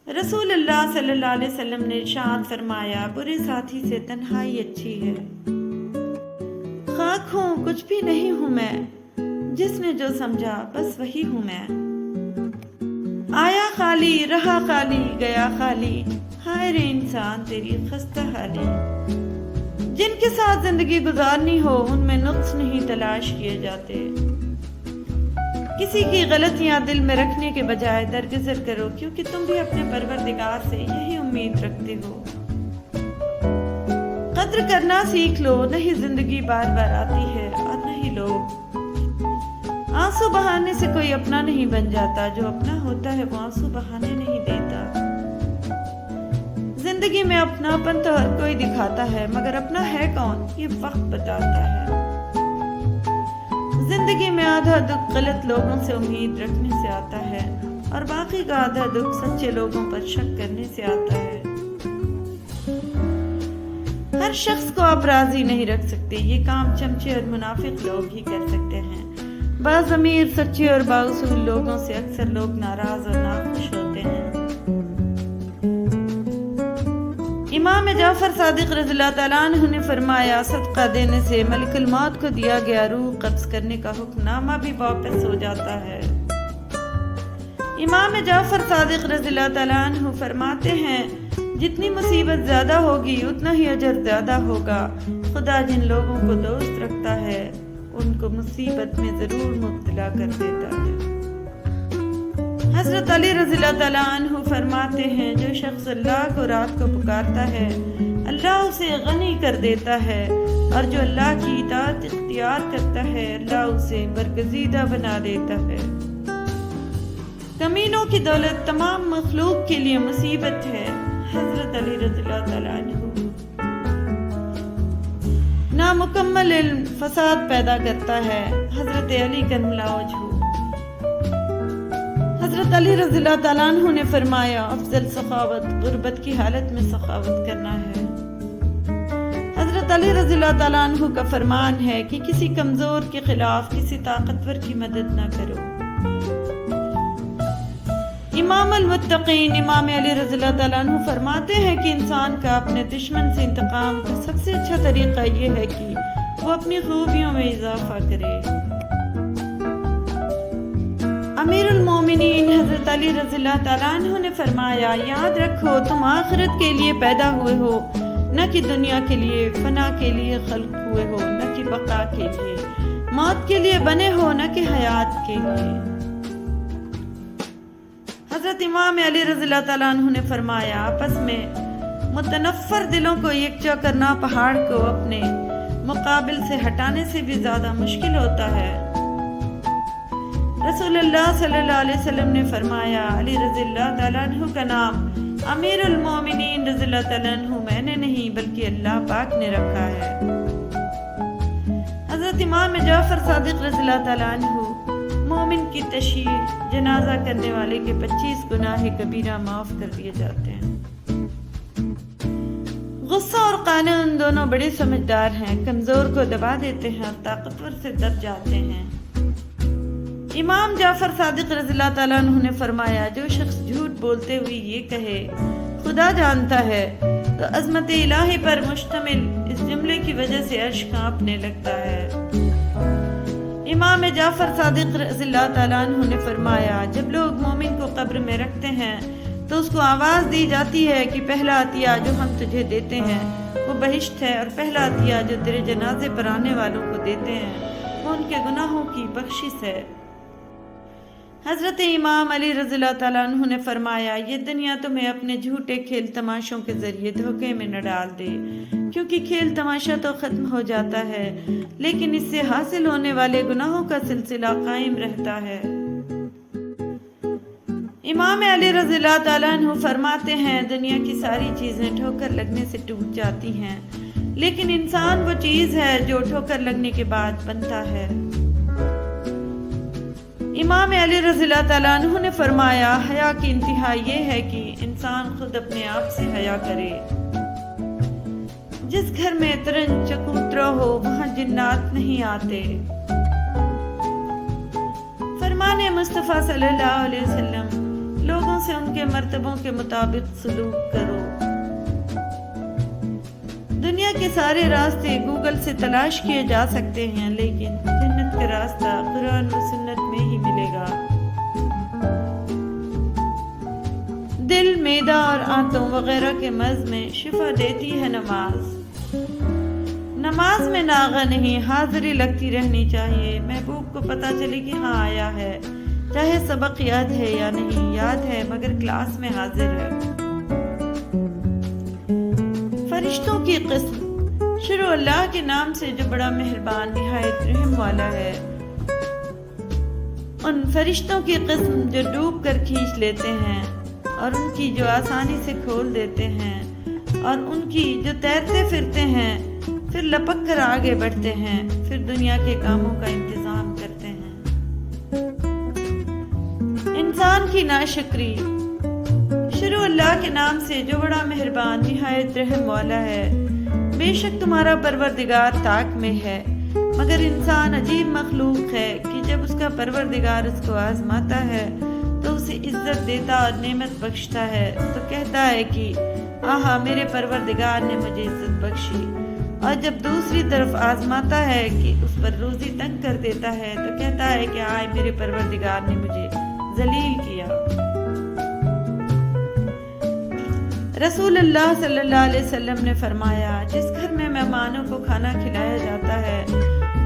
رسول اللہ صلی اللہ علیہ وسلم نے ارشاد فرمایا، برے ساتھی سے تنہائی اچھی ہے۔ خاک ہوں کچھ بھی نہیں ہوں میں، جس نے جو سمجھا بس وہی ہوں میں۔ آیا خالی رہا خالی گیا خالی، ہائے رے انسان تیری خستہ حالی۔ جن کے ساتھ زندگی گزارنی ہو ان میں نقص نہیں تلاش کیے جاتے۔ کسی کی غلطیاں دل میں رکھنے کے بجائے درگزر کرو، کیونکہ تم بھی اپنے پروردگار سے یہی امید رکھتے ہو۔ قدر کرنا سیکھ لو، نہیں زندگی بار بار آتی ہے اور نہیں لوگ۔ آنسو بہانے سے کوئی اپنا نہیں بن جاتا، جو اپنا ہوتا ہے وہ آنسو بہانے نہیں دیتا۔ زندگی میں اپناپن تو ہر کوئی دکھاتا ہے، مگر اپنا ہے کون یہ وقت بتاتا ہے۔ زندگی میں آدھا دکھ غلط لوگوں سے امید رکھنے سے آتا ہے، اور باقی کا آدھا دکھ سچے لوگوں پر شک کرنے سے آتا ہے۔ ہر شخص کو آپ راضی نہیں رکھ سکتے، یہ کام چمچے اور منافق لوگ ہی کر سکتے ہیں۔ باضمیر سچے اور بااصول لوگوں سے اکثر لوگ ناراض اور ناخوش ہوتے ہیں۔ امام جعفر صادق رضی اللہ تعالیٰ عنہ نے فرمایا، صدقہ دینے سے ملک الموت کو دیا گیا روح قبض کرنے کا حکم نامہ بھی واپس ہو جاتا ہے۔ امام جعفر صادق رضی اللہ تعالیٰ عنہ فرماتے ہیں، جتنی مصیبت زیادہ ہوگی اتنا ہی اجر زیادہ ہوگا۔ خدا جن لوگوں کو دوست رکھتا ہے ان کو مصیبت میں ضرور مبتلا کر دیتا ہے۔ حضرت علی رضی اللہ تعالیٰ عنہ فرماتے ہیں، جو شخص اللہ کو رات کو پکارتا ہے اللہ اسے غنی کر دیتا ہے، اور جو اللہ کی اطاعت اختیار کرتا ہے اللہ اسے برگزیدہ بنا دیتا ہے۔ کمینوں کی دولت تمام مخلوق کے لیے مصیبت ہے۔ حضرت علی رضی اللہ تعالیٰ عنہ۔ نامکمل علم فساد پیدا کرتا ہے۔ حضرت علی کرم اللہ وجہہ۔ حضرت علی رضی اللہ تعالیٰ عنہ نے فرمایا، افضل سخاوت غربت کی حالت میں سخاوت کرنا ہے۔ حضرت علی رضی اللہ تعالیٰ عنہ کا فرمان ہے کہ کسی کمزور کے خلاف کسی طاقتور کی مدد نہ کرو۔ امام المتقین امام علی رضی اللہ تعالیٰ عنہ فرماتے ہیں کہ انسان کا اپنے دشمن سے انتقام کا سب سے اچھا طریقہ یہ ہے کہ وہ اپنی خوبیوں میں اضافہ کرے۔ امیر المومنین حضرت علی رضی اللہ تعالیٰ عنہ نے فرمایا، یاد رکھو تم آخرت کے لیے پیدا ہوئے ہو، نہ کہ دنیا کے لیے، فنا کے لیے خلق ہوئے ہو، نہ کہ بقا کے لیے، موت کے لیے بنے ہو نہ کہ حیات کے لیے۔ حضرت امام علی رضی اللہ تعالیٰ عنہ نے فرمایا، آپس میں متنفر دلوں کو یکجا کرنا پہاڑ کو اپنے مقابل سے ہٹانے سے بھی زیادہ مشکل ہوتا ہے۔ رسول اللہ صلی اللہ علیہ وسلم نے فرمایا، علی رضی اللہ تعالیٰ عنہ کا نام امیر المومنین رضی اللہ تعالیٰ عنہ میں نے نہیں بلکہ اللہ پاک نے رکھا ہے۔ حضرت امام جعفر صادق رضی اللہ تعالیٰ عنہ، مومن کی تشییع جنازہ کرنے والے کے 25 گناہ کبیرہ معاف کر دیے جاتے ہیں۔ غصہ اور قانون دونوں بڑے سمجھدار ہیں، کمزور کو دبا دیتے ہیں اور طاقتور سے دب جاتے ہیں۔ امام جعفر صادق رضی اللہ تعالیٰ عنہ نے فرمایا، جو شخص جھوٹ بولتے ہوئے یہ کہے خدا جانتا ہے تو عظمت الہی پر مشتمل اس جملے کی وجہ سے عرش کانپنے لگتا ہے۔ امام جعفر صادق رضی اللہ تعالیٰ عنہ نے فرمایا، جب لوگ مومن کو قبر میں رکھتے ہیں تو اس کو آواز دی جاتی ہے کہ پہلا عطیہ جو ہم تجھے دیتے ہیں وہ بہشت ہے، اور پہلا عطیہ جو تیرے جنازے پر آنے والوں کو دیتے ہیں وہ ان کے گناہوں کی بخشش ہے۔ حضرت امام علی رضی اللہ تعالیٰ عنہ نے فرمایا، یہ دنیا تمہیں اپنے جھوٹے کھیل تماشوں کے ذریعے دھوکے میں نہ ڈال دے، کیونکہ کھیل تماشا تو ختم ہو جاتا ہے لیکن اس سے حاصل ہونے والے گناہوں کا سلسلہ قائم رہتا ہے۔ امام علی رضی اللہ تعالیٰ عنہ فرماتے ہیں، دنیا کی ساری چیزیں ٹھوکر لگنے سے ٹوٹ جاتی ہیں، لیکن انسان وہ چیز ہے جو ٹھوکر لگنے کے بعد بنتا ہے۔ امام علی رضی اللہ تعالیٰ عنہ نے فرمایا، حیا کی انتہا یہ ہے کہ انسان خود اپنے آپ سے حیا کرے۔ جس گھر میں ترنج چکوترا ہو وہاں جنات نہیں آتے۔ فرمان مصطفیٰ صلی اللہ علیہ وسلم، لوگوں سے ان کے مرتبوں کے مطابق سلوک کرو۔ دنیا کے سارے راستے گوگل سے تلاش کیے جا سکتے ہیں، لیکن جنت کا راستہ قرآن و سنت میں ہی ملے گا۔ دل، معدہ اور آنتوں وغیرہ کے مرض میں شفا دیتی ہے نماز۔ نماز میں ناغہ نہیں، حاضری لگتی رہنی چاہیے۔ محبوب کو پتہ چلے کہ ہاں آیا ہے، چاہے سبق یاد ہے یا نہیں یاد ہے، مگر کلاس میں حاضر ہے۔ فرشتوں کی قسم۔ شروع اللہ کے نام سے جو بڑا مہربان نہایت رحم والا ہے۔ ان فرشتوں کی قسم جو ڈوب کر کھینچ لیتے ہیں، اور ان کی جو آسانی سے کھول دیتے ہیں، اور ان کی جو تیرتے پھرتے ہیں، پھر لپک کر آگے بڑھتے ہیں، پھر دنیا کے کاموں کا انتظام کرتے ہیں۔ انسان کی ناشکری۔ شروع اللہ کے نام سے جو بڑا مہربان نہایت رحم والا ہے۔ بے شک تمہارا پروردگار طاق میں ہے، مگر انسان عجیب مخلوق ہے کہ جب اس کا پروردگار اس کو آزماتا ہے تو اسے عزت دیتا اور نعمت بخشتا ہے تو کہتا ہے کہ آہا میرے پروردگار نے مجھے عزت بخشی، اور جب دوسری طرف آزماتا ہے کہ اس پر روزی تنگ کر دیتا ہے تو کہتا ہے کہ آئے میرے پروردگار نے مجھے ذلیل کیا۔ رسول اللہ صلی اللہ علیہ وسلم نے فرمایا، جس گھر میں مہمانوں کو کھانا کھلایا جاتا ہے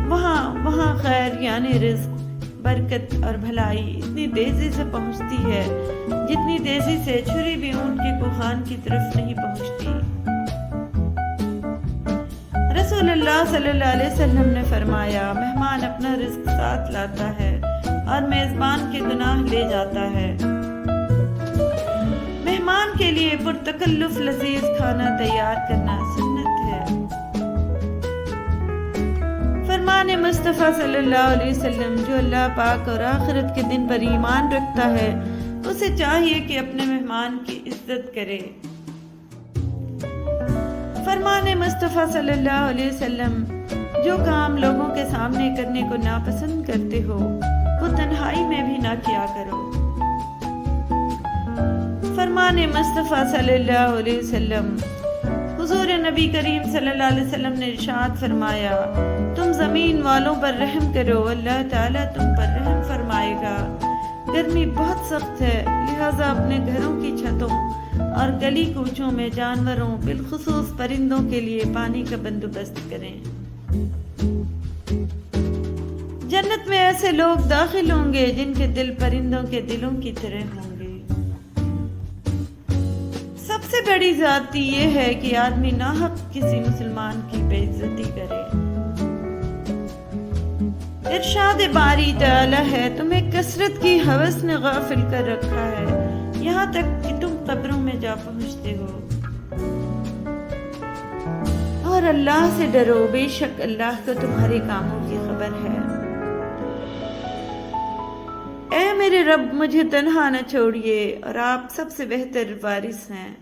وہاں خیر یعنی رزق، برکت اور بھلائی اتنی تیزی سے پہنچتی ہے جتنی تیزی سے چھری بھی اونٹ کے کوہان کی طرف نہیں پہنچتی۔ رسول اللہ صلی اللہ علیہ وسلم نے فرمایا، مہمان اپنا رزق ساتھ لاتا ہے اور میزبان کے گناہ لے جاتا ہے۔ مہمان کے لیے پرتکلف لذیذ کھانا تیار کرنا سنت ہے۔ فرمان مصطفیٰ صلی اللہ علیہ وسلم، جو اللہ پاک اور آخرت کے دن پر ایمان رکھتا ہے اسے چاہیے کہ اپنے مہمان کی عزت کرے۔ فرمان مصطفیٰ صلی اللہ علیہ وسلم، جو کام لوگوں کے سامنے کرنے کو ناپسند کرتے ہو وہ تنہائی میں بھی نہ کیا کرو۔ فرمان مصطفیٰ صلی اللہ علیہ وسلم، حضور نبی کریم صلی اللہ علیہ وسلم نے ارشاد فرمایا، تم زمین والوں پر رحم کرو، اللہ تعالیٰ تم پر رحم فرمائے گا۔ گرمی بہت سخت ہے، لہٰذا اپنے گھروں کی چھتوں اور گلی کوچوں میں جانوروں بالخصوص پرندوں کے لیے پانی کا بندوبست کریں۔ جنت میں ایسے لوگ داخل ہوں گے جن کے دل پرندوں کے دلوں کی طرح ہوں گے۔ سب سے بڑی زیادتی یہ ہے کہ آدمی ناحق کسی مسلمان کی بے عزتی کرے۔ ارشاد باری تعالی ہے، تمہیں کثرت کی ہوس نے غافل کر رکھا ہے یہاں تک کہ تم قبروں میں جا پہنچتے ہو۔ اور اللہ سے ڈرو، بے شک اللہ کو تمہارے کاموں کی خبر ہے۔ اے میرے رب مجھے تنہا نہ چھوڑیے، اور آپ سب سے بہتر وارث ہیں۔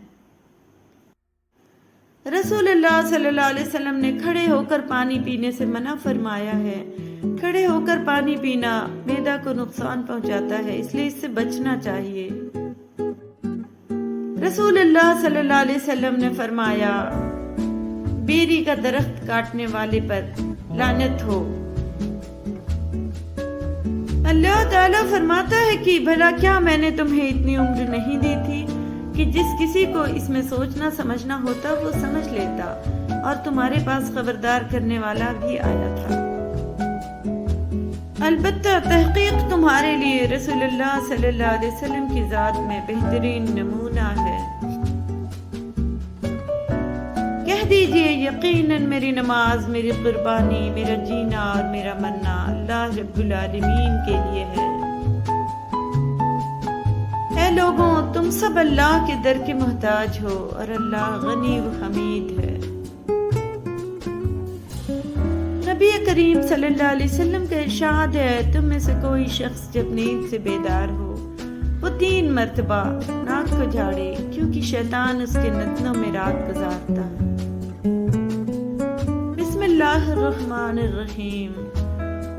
رسول اللہ صلی اللہ علیہ وسلم نے کھڑے ہو کر پانی پینے سے منع فرمایا ہے۔ کھڑے ہو کر پانی پینا معدہ کو نقصان پہنچاتا ہے، اس لیے اس سے بچنا چاہیے۔ رسول اللہ صلی اللہ علیہ وسلم نے فرمایا، بیری کا درخت کاٹنے والے پر لعنت ہو۔ اللہ تعالیٰ فرماتا ہے کہ بھلا کیا میں نے تمہیں اتنی عمر نہیں دی تھی کہ جس کسی کو اس میں سوچنا سمجھنا ہوتا وہ سمجھ لیتا، اور تمہارے پاس خبردار کرنے والا بھی آیا تھا۔ البتہ تحقیق تمہارے لیے رسول اللہ صلی اللہ علیہ وسلم کی ذات میں بہترین نمونہ ہے۔ کہہ دیجئے یقیناً میری نماز، میری قربانی، میرا جینا اور میرا مرنا اللہ رب العالمین کے لیے ہے۔ اے لوگوں، تم سب اللہ کے در کے محتاج ہو، اور اللہ غنی و حمید ہے۔ نبی کریم صلی اللہ علیہ وسلم کا ارشاد ہے، تم میں سے کوئی شخص جب نیند سے بیدار ہو وہ 3 مرتبہ ناک کو جھاڑے، کیونکہ شیطان اس کے نتنوں میں رات گزارتا ہے۔ بسم اللہ الرحمن الرحیم،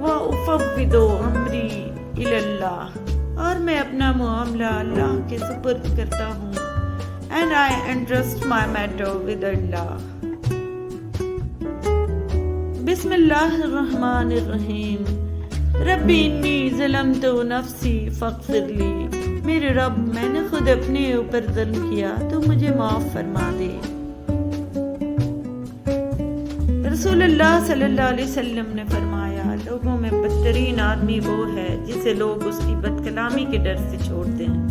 وَأُفَوِّضُ أَمْرِي إِلَى اللَّهِ، اور میں اپنا معاملہ اللہ کے سپرد کرتا ہوں. And I entrust my matter with Allah. بسم اللہ الرحمن الرحیم. ربی انی ظلمت نفسی فاغفر لی. میرے رب، میں نے خود اپنے اوپر ظلم کیا، تو مجھے معاف فرما دے. رسول اللہ صلی اللہ علیہ وسلم نے فرمایا، لوگوں میں بدترین آدمی وہ ہے جسے لوگ اس کی بد کلامی کے ڈر سے چھوڑتے ہیں.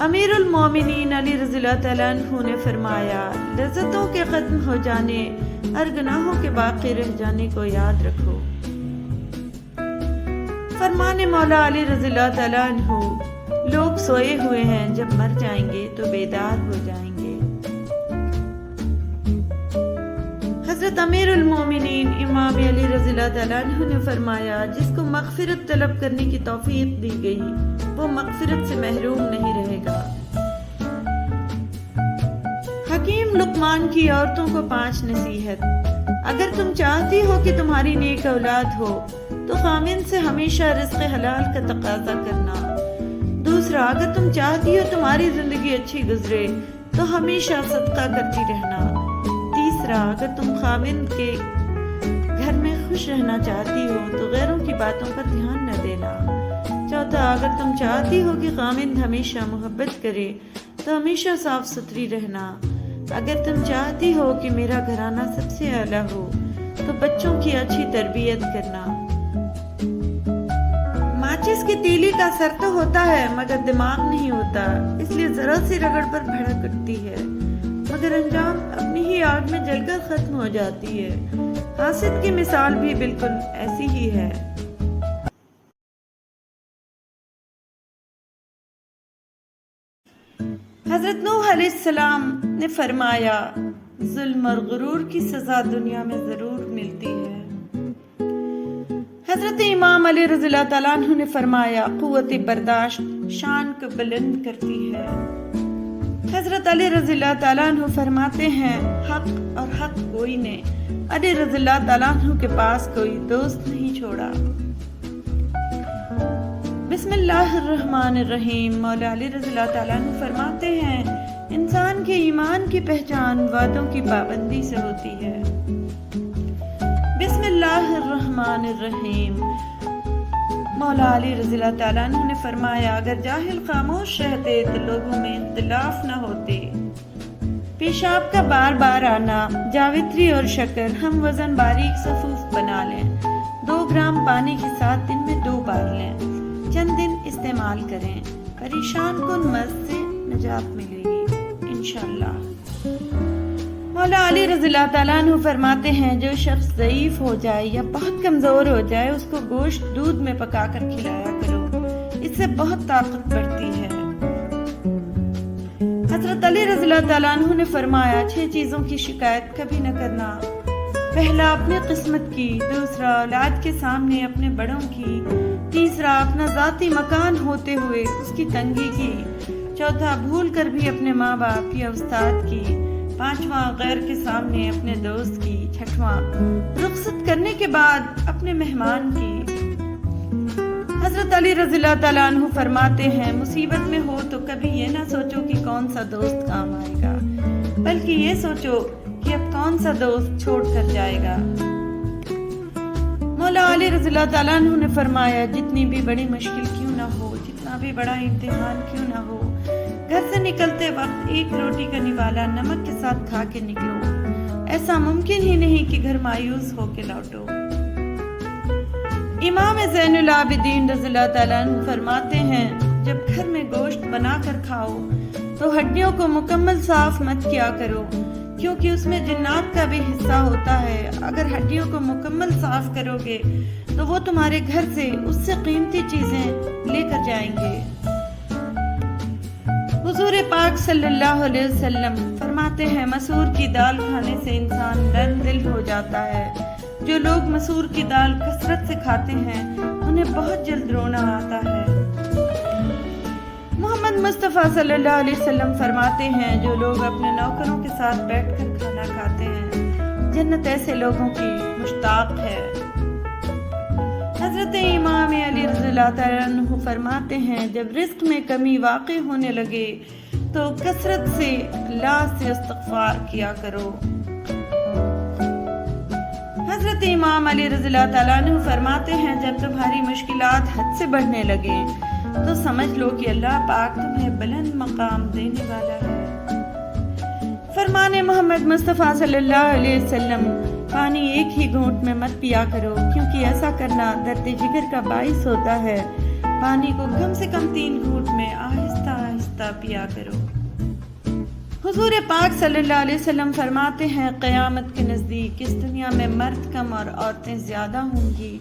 امیر المومنین علی رضی اللہ تعالیٰ عنہ نے فرمایا، لذتوں کے ختم ہو جانے اور گناہوں کے باقی رہ جانے کو یاد رکھو. فرمان مولا علی رضی اللہ تعالیٰ عنہ، لوگ سوئے ہوئے ہیں، جب مر جائیں گے تو بیدار ہو جائیں گے. حضرت امیر المومنین امام علی رضی اللہ تعالیٰ عنہ نے فرمایا، جس کو مغفرت طلب کرنے کی توفیق دی گئی وہ مغفرت سے محروم نہیں رہے گا. حکیم لقمان کی عورتوں کو 5 نصیحت. اگر تم چاہتی ہو کہ تمہاری نیک اولاد ہو تو خاوند سے ہمیشہ رزق حلال کا تقاضا کرنا. دوسرا، اگر تم چاہتی ہو تمہاری زندگی اچھی گزرے تو ہمیشہ صدقہ کرتی رہنا. تیسرا، اگر تم خاوند کے گھر میں خوش رہنا چاہتی ہو تو غیروں کی باتوں پر دھیان نہ دینا. چوتھا، اگر تم چاہتی ہو کہ خاوند ہمیشہ محبت کرے تو ہمیشہ صاف ستھری رہنا. اگر تم چاہتی ہو کہ میرا گھرانہ سب سے اعلیٰ ہو تو بچوں کی اچھی تربیت کرنا. ماچس کی تیلی کا سر تو ہوتا ہے مگر دماغ نہیں ہوتا، اس لیے ذرا سی رگڑ پر بھڑک اٹھتی ہے مگر انجام اپنی ہی آگ میں جل کر ختم ہو جاتی ہے. حاسد کی مثال بھی بالکل ایسی ہی ہے. حضرت نوح علیہ السلام نے فرمایا، ظلم اور غرور کی سزا دنیا میں ضرور ملتی ہے. حضرت امام علی رضی اللہ تعالیٰ عنہ نے فرمایا، قوت برداشت شان کو بلند کرتی ہے. حضرت علی رضی اللہ تعالیٰ عنہ فرماتے ہیں، حق اور حق گوئی نے علی رضی اللہ تعالیٰ عنہ کے پاس کوئی دوست نہیں چھوڑا. بسم اللہ الرحمن الرحیم. مولا علی رضی اللہ تعالیٰ عنہ فرماتے ہیں، انسان کے ایمان کی پہچان وعدوں کی پابندی سے ہوتی ہے. بسم اللہ الرحمن الرحیم. مولا علی رضی اللہ تعالیٰ عنہ نے فرمایا، اگر جاہل خاموش رہتے تو لوگوں میں اختلاف نہ ہوتے. پیشاب کا بار بار آنا، جاوتری اور شکر ہم وزن باریک صفوف بنا لیں. 2 گرام پانی کے ساتھ دن میں 2 بار لیں. چند دن استعمال کریں، پریشان کن مرض سے نجات ملے گی انشاءاللہ. مولا علی رضی اللہ تعالیٰ عنہ فرماتے ہیں، جو شخص ضعیف ہو جائے یا بہت کمزور ہو جائے اس کو گوشت دودھ میں پکا کر کھلایا کرو، اس سے بہت طاقت بڑھتی ہے. حضرت علی رضی اللہ تعالیٰ عنہ نے فرمایا، 6 چیزوں کی شکایت کبھی نہ کرنا. پہلا، اپنی قسمت کی. دوسرا، اولاد کے سامنے اپنے بڑوں کی. تیسرا، اپنا ذاتی مکان ہوتے ہوئے اس کی تنگی کی. چوتھا، بھول کر بھی اپنے ماں باپ یا استاد کی. پانچواں، غیر کے سامنے اپنے دوست کی. چھٹواں، رخصت کرنے کے بعد اپنے مہمان کی. حضرت علی رضی اللہ تعالیٰ عنہ فرماتے ہیں، مصیبت میں ہو تو کبھی یہ نہ سوچو کہ کون سا دوست کام آئے گا، بلکہ یہ سوچو کہ اب کون سا دوست چھوڑ کر جائے گا. مولا علی رضی اللہ تعالیٰ عنہ نے فرمایا، جتنی بھی بڑی مشکل کیوں نہ ہو، جتنا بھی بڑا امتحان کیوں نہ ہو، گھر سے نکلتے وقت 1 روٹی کا نوالا نمک کے ساتھ کھا کے نکلو. ایسا ممکن ہی نہیں کہ گھر مایوس ہو کے لوٹو. امام زین العابدین رضی اللہ تعالیٰ عنہ فرماتے ہیں، جب گھر میں گوشت بنا کر کھاؤ تو ہڈیوں کو مکمل صاف مت کیا کرو، کیونکہ اس میں جنات کا بھی حصہ ہوتا ہے. اگر ہڈیوں کو مکمل صاف کرو گے تو وہ تمہارے گھر سے اس سے قیمتی چیزیں لے کر جائیں گے. حضور پاک صلی اللہ علیہ وسلم فرماتے ہیں، مسور کی دال کھانے سے انسان نرم دل ہو جاتا ہے. جو لوگ مسور کی دال کثرت سے کھاتے ہیں انہیں بہت جلد رونا آتا ہے. محمد مصطفیٰ صلی اللہ علیہ وسلم فرماتے ہیں، جو لوگ اپنے نوکروں کے ساتھ بیٹھ کر کھانا کھاتے ہیں جنت ایسے لوگوں کی مشتاق ہے. حضرت امام علی رضی اللہ تعالیٰ عنہ فرماتے ہیں جب رزق میں کمی واقع ہونے لگے تو کثرت سے اللہ سے استغفار کیا کرو۔ حضرت امام علی رضی اللہ تعالیٰ عنہ فرماتے ہیں جب تمہاری مشکلات حد سے بڑھنے لگے تو سمجھ لو کہ اللہ پاک تمہیں بلند مقام دینے والا ہے۔ فرمان محمد مصطفیٰ صلی اللہ علیہ وسلم، پانی ایک ہی گھونٹ میں مت پیا کرو کیونکہ ایسا کرنا درد جگر کا باعث ہوتا ہے۔ پانی کو کم سے کم 3 گھونٹ میں آہستہ آہستہ پیا کرو۔ حضور پاک صلی اللہ علیہ وسلم فرماتے ہیں قیامت کے نزدیک اس دنیا میں مرد کم اور عورتیں زیادہ ہوں گی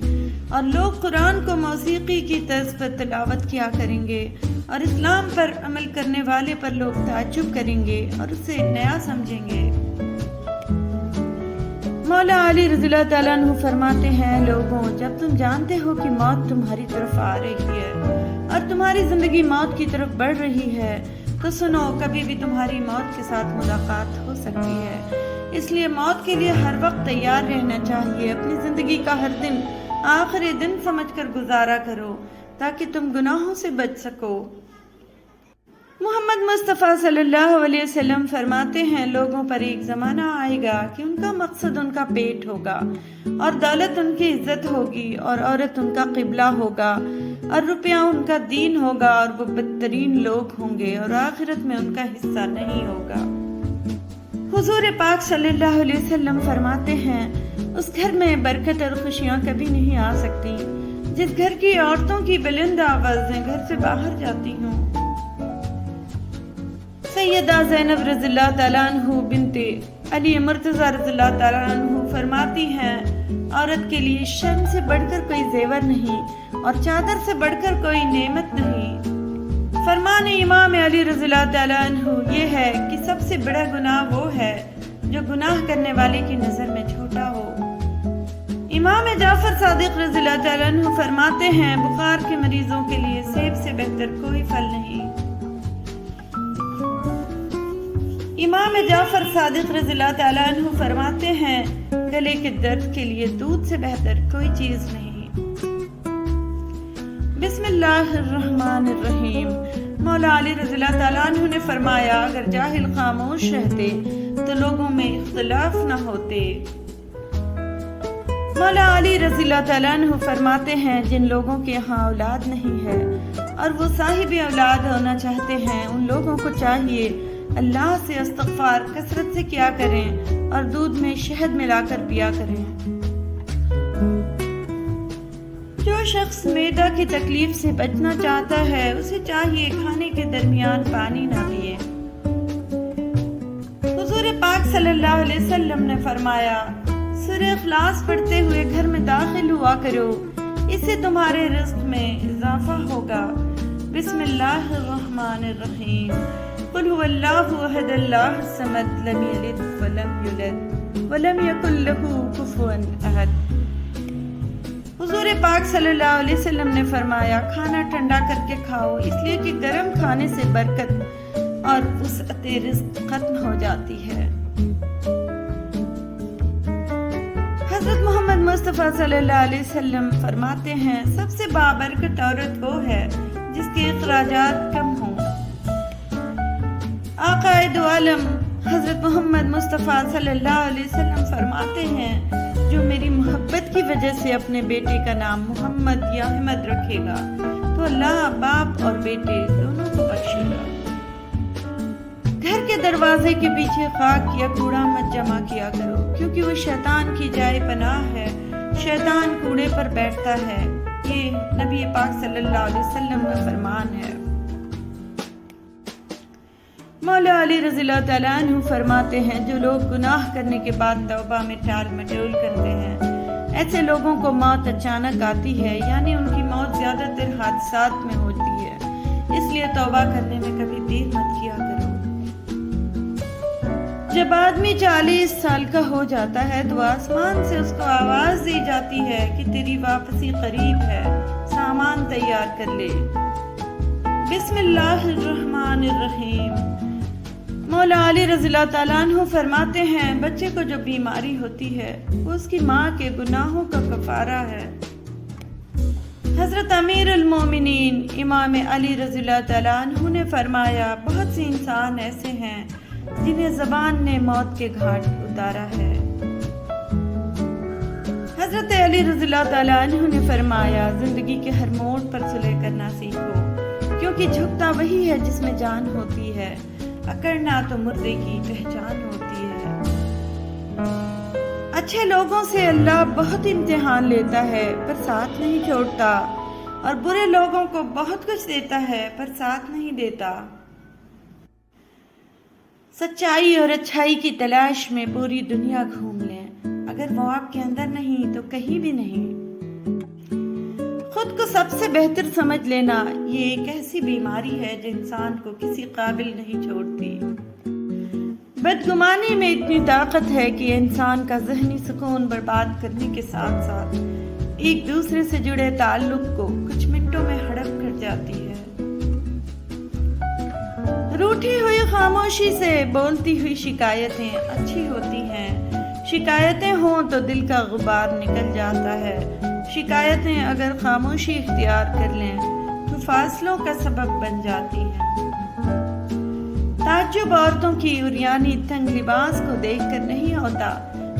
اور لوگ قرآن کو موسیقی کی طرز پر تلاوت کیا کریں گے اور اسلام پر عمل کرنے والے پر لوگ تعجب کریں گے اور اسے نیا سمجھیں گے۔ مولا علی رضی اللہ تعالیٰ عنہ فرماتے ہیں لوگوں جب تم جانتے ہو کہ موت تمہاری طرف آ رہی ہے اور تمہاری زندگی موت کی طرف بڑھ رہی ہے تو سنو کبھی بھی تمہاری موت کے ساتھ ملاقات ہو سکتی ہے، اس لیے موت کے لیے ہر وقت تیار رہنا چاہیے۔ اپنی زندگی کا ہر دن آخری دن سمجھ کر گزارا کرو تاکہ تم گناہوں سے بچ سکو۔ محمد مصطفیٰ صلی اللہ علیہ وسلم فرماتے ہیں لوگوں پر ایک زمانہ آئے گا کہ ان کا مقصد ان کا پیٹ ہوگا اور دولت ان کی عزت ہوگی اور عورت ان کا قبلہ ہوگا اور روپیہ ان کا دین ہوگا اور وہ بدترین لوگ ہوں گے اور آخرت میں ان کا حصہ نہیں ہوگا۔ حضور پاک صلی اللہ علیہ وسلم فرماتے ہیں اس گھر میں برکت اور خوشیاں کبھی نہیں آ سکتی جس گھر کی عورتوں کی بلند آوازیں گھر سے باہر جاتی ہوں۔ سیدہ زینب رضی اللہ تعالیٰ عنہ بنت علی مرتضی رضی اللہ تعالیٰ عنہ فرماتی ہیں عورت کے لیے شرم سے بڑھ کر کوئی زیور نہیں اور چادر سے بڑھ کر کوئی نعمت نہیں۔ فرمان امام علی رضی اللہ تعالیٰ عنہ یہ ہے کہ سب سے بڑا گناہ وہ ہے جو گناہ کرنے والے کی نظر میں چھوٹا ہو۔ امام جعفر صادق رضی اللہ تعالیٰ عنہ فرماتے ہیں بخار کے مریضوں کے لیے سیب سے بہتر کوئی پھل نہیں۔ امام جعفر صادق رضی اللہ تعالیٰ عنہ فرماتے ہیں گلے کے درد کے لیے دودھ سے بہتر کوئی چیز نہیں۔ بسم اللہ الرحمن الرحیم۔ مولا علی رضی اللہ تعالیٰ عنہ نے فرمایا اگر جاہل خاموش رہتے تو لوگوں میں اختلاف نہ ہوتے۔ مولا علی رضی اللہ تعالیٰ عنہ فرماتے ہیں جن لوگوں کے یہاں اولاد نہیں ہے اور وہ صاحب اولاد ہونا چاہتے ہیں ان لوگوں کو چاہیے اللہ سے استغفار کثرت سے کیا کریں اور دودھ میں شہد ملا کر پیا کریں۔ جو شخص معدہ کی تکلیف سے بچنا چاہتا ہے اسے چاہیے کھانے کے درمیان پانی نہ پیے۔ حضور پاک صلی اللہ علیہ وسلم نے فرمایا سورہ اخلاص پڑھتے ہوئے گھر میں داخل ہوا کرو، اس سے تمہارے رزق میں اضافہ ہوگا۔ بسم اللہ الرحمن الرحیم۔ قل هو اللہ احد اللہ الصمد لم یلد ولم یولد ولم یکن لہ کفوا احد۔ حضور پاک صلی اللہ علیہ وسلم نے فرمایا کھانا ٹھنڈا کر کے کھاؤ اس لیے کہ گرم کھانے سے برکت اور وسعت رزق ختم ہو جاتی ہے۔ حضرت محمد مصطفیٰ صلی اللہ علیہ وسلم فرماتے ہیں سب سے بابرکت عورت وہ ہے جس کے اخراجات کم ہوں۔ آقا دو عالم حضرت محمد مصطفیٰ صلی اللہ علیہ وسلم فرماتے ہیں جو میری محبت کی وجہ سے اپنے بیٹے کا نام محمد یا احمد رکھے گا تو اللہ باپ اور بیٹے دونوں کو بخشے گا۔ گھر کے دروازے کے پیچھے خاک یا کوڑا مت جمع کیا کرو کیونکہ وہ شیطان کی جائے پناہ ہے، شیطان کوڑے پر بیٹھتا ہے، یہ نبی پاک صلی اللہ علیہ وسلم کا فرمان ہے۔ مولا علی رضی اللہ تعالیٰ عنہ فرماتے ہیں جو لوگ گناہ کرنے کے بعد توبہ میں ٹال مٹول کرتے ہیں ایسے لوگوں کو موت اچانک آتی ہے، یعنی ان کی موت زیادہ تر حادثات میں ہوتی ہے، اس لیے توبہ کرنے میں کبھی دیر مت کیا کرو۔ جب آدمی 40 سال کا ہو جاتا ہے تو آسمان سے اس کو آواز دی جاتی ہے کہ تیری واپسی قریب ہے، سامان تیار کر لے۔ بسم اللہ الرحمن الرحیم۔ مولا علی رضی اللہ تعالیٰ عنہ فرماتے ہیں بچے کو جو بیماری ہوتی ہے وہ اس کی ماں کے گناہوں کا کفارہ ہے۔ حضرت امیر المومنین امام علی رضی اللہ تعالیٰ عنہ نے فرمایا بہت سے انسان ایسے ہیں جنہیں زبان نے موت کے گھاٹ اتارا ہے۔ حضرت علی رضی اللہ تعالیٰ عنہ نے فرمایا زندگی کے ہر موڑ پر صلح کرنا سیکھو، کیونکہ جھکتا وہی ہے جس میں جان ہوتی ہے، اکڑنا تو مردے کی پہچان ہوتی ہے۔ اچھے لوگوں سے اللہ بہت امتحان لیتا ہے پر ساتھ نہیں چھوڑتا، اور برے لوگوں کو بہت کچھ دیتا ہے پر ساتھ نہیں دیتا۔ سچائی اور اچھائی کی تلاش میں پوری دنیا گھوم لیں، اگر وہ آپ کے اندر نہیں تو کہیں بھی نہیں۔ خود کو سب سے بہتر سمجھ لینا یہ ایک ایسی بیماری ہے جو انسان کو کسی قابل نہیں چھوڑتی۔ بدگمانی میں اتنی طاقت ہے کہ انسان کا ذہنی سکون برباد کرنے کے ساتھ ساتھ ایک دوسرے سے جڑے تعلق کو کچھ منٹوں میں ہڑپ کر جاتی ہے۔ روٹھی ہوئی خاموشی سے بولتی ہوئی شکایتیں اچھی ہوتی ہیں، شکایتیں ہوں تو دل کا غبار نکل جاتا ہے، شکایتیں اگر خاموشی اختیار کر لیں تو فاصلوں کا سبب بن جاتی ہیں۔ تعجب عورتوں کی عریانی تنگ لباس کو دیکھ کر نہیں ہوتا،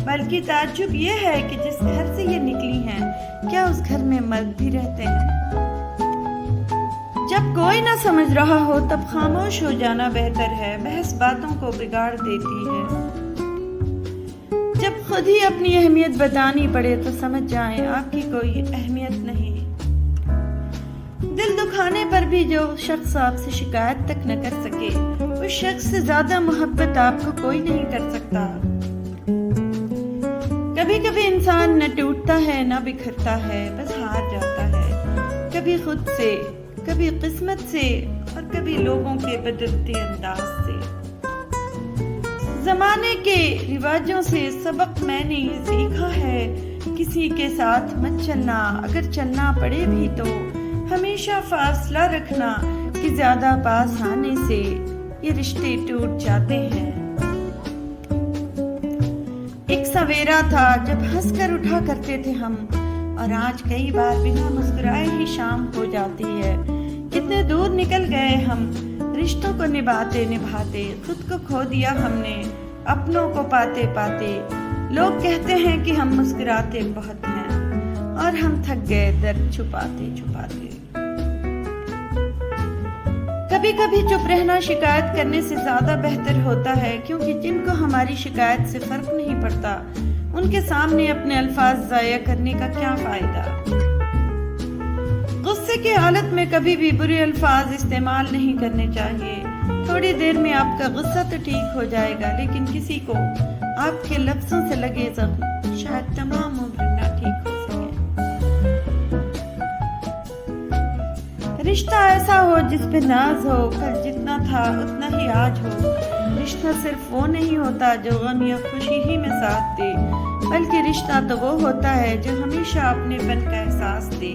بلکہ تعجب یہ ہے کہ جس گھر سے یہ نکلی ہیں کیا اس گھر میں مرد بھی رہتے ہیں؟ جب کوئی نہ سمجھ رہا ہو تب خاموش ہو جانا بہتر ہے، بحث باتوں کو بگاڑ دیتی ہے۔ جب خود ہی اپنی اہمیت بتانی پڑے تو سمجھ جائیں آپ کی کوئی اہمیت نہیں۔ دل دکھانے پر بھی جو شخص آپ سے شکایت تک نہ کر سکے، اس شخص سے زیادہ محبت آپ کو کوئی نہیں کر سکتا۔ کبھی کبھی انسان نہ ٹوٹتا ہے نہ بکھرتا ہے، بس ہار جاتا ہے، کبھی خود سے، کبھی قسمت سے، اور کبھی لوگوں کے بدلتے انداز سے۔ زمانے کے رواجوں سے سبق میں نے یہ سیکھا ہے، کسی کے ساتھ مت چلنا، اگر چلنا پڑے بھی تو ہمیشہ فاصلہ رکھنا، کہ زیادہ پاس آنے سے یہ رشتے ٹوٹ جاتے ہیں۔ ایک سویرا تھا جب ہنس کر اٹھا کرتے تھے ہم، اور آج کئی بار بنا مسکرائے ہی شام ہو جاتی ہے۔ کتنے دور نکل گئے ہم، رشتوں کو نبھاتے نبھاتے خود کو کھو دیا ہم نے، اپنوں کو پاتے پاتے۔ لوگ کہتے ہیں کہ ہم مسکراتے بہت ہیں، اور ہم تھک گئے درد چھپاتے چھپاتے۔ کبھی کبھی چپ رہنا شکایت کرنے سے زیادہ بہتر ہوتا ہے، کیونکہ جن کو ہماری شکایت سے فرق نہیں پڑتا ان کے سامنے اپنے الفاظ ضائع کرنے کا کیا فائدہ۔ غصے کی حالت میں کبھی بھی برے الفاظ استعمال نہیں کرنے چاہیے۔ تھوڑی دیر میں آپ کا غصہ تو ٹھیک ہو جائے گا، لیکن کسی کو آپ کے لفظوں سے لگے زخم شاید تمام عمر نہ ٹھیک ہو سکے۔ رشتہ ایسا ہو جس پہ ناز ہو، کل جتنا تھا اتنا ہی آج ہو۔ رشتہ صرف وہ نہیں ہوتا جو غم یا خوشی ہی میں ساتھ دے، بلکہ رشتہ تو وہ ہوتا ہے جو ہمیشہ اپنے پن کا احساس دے۔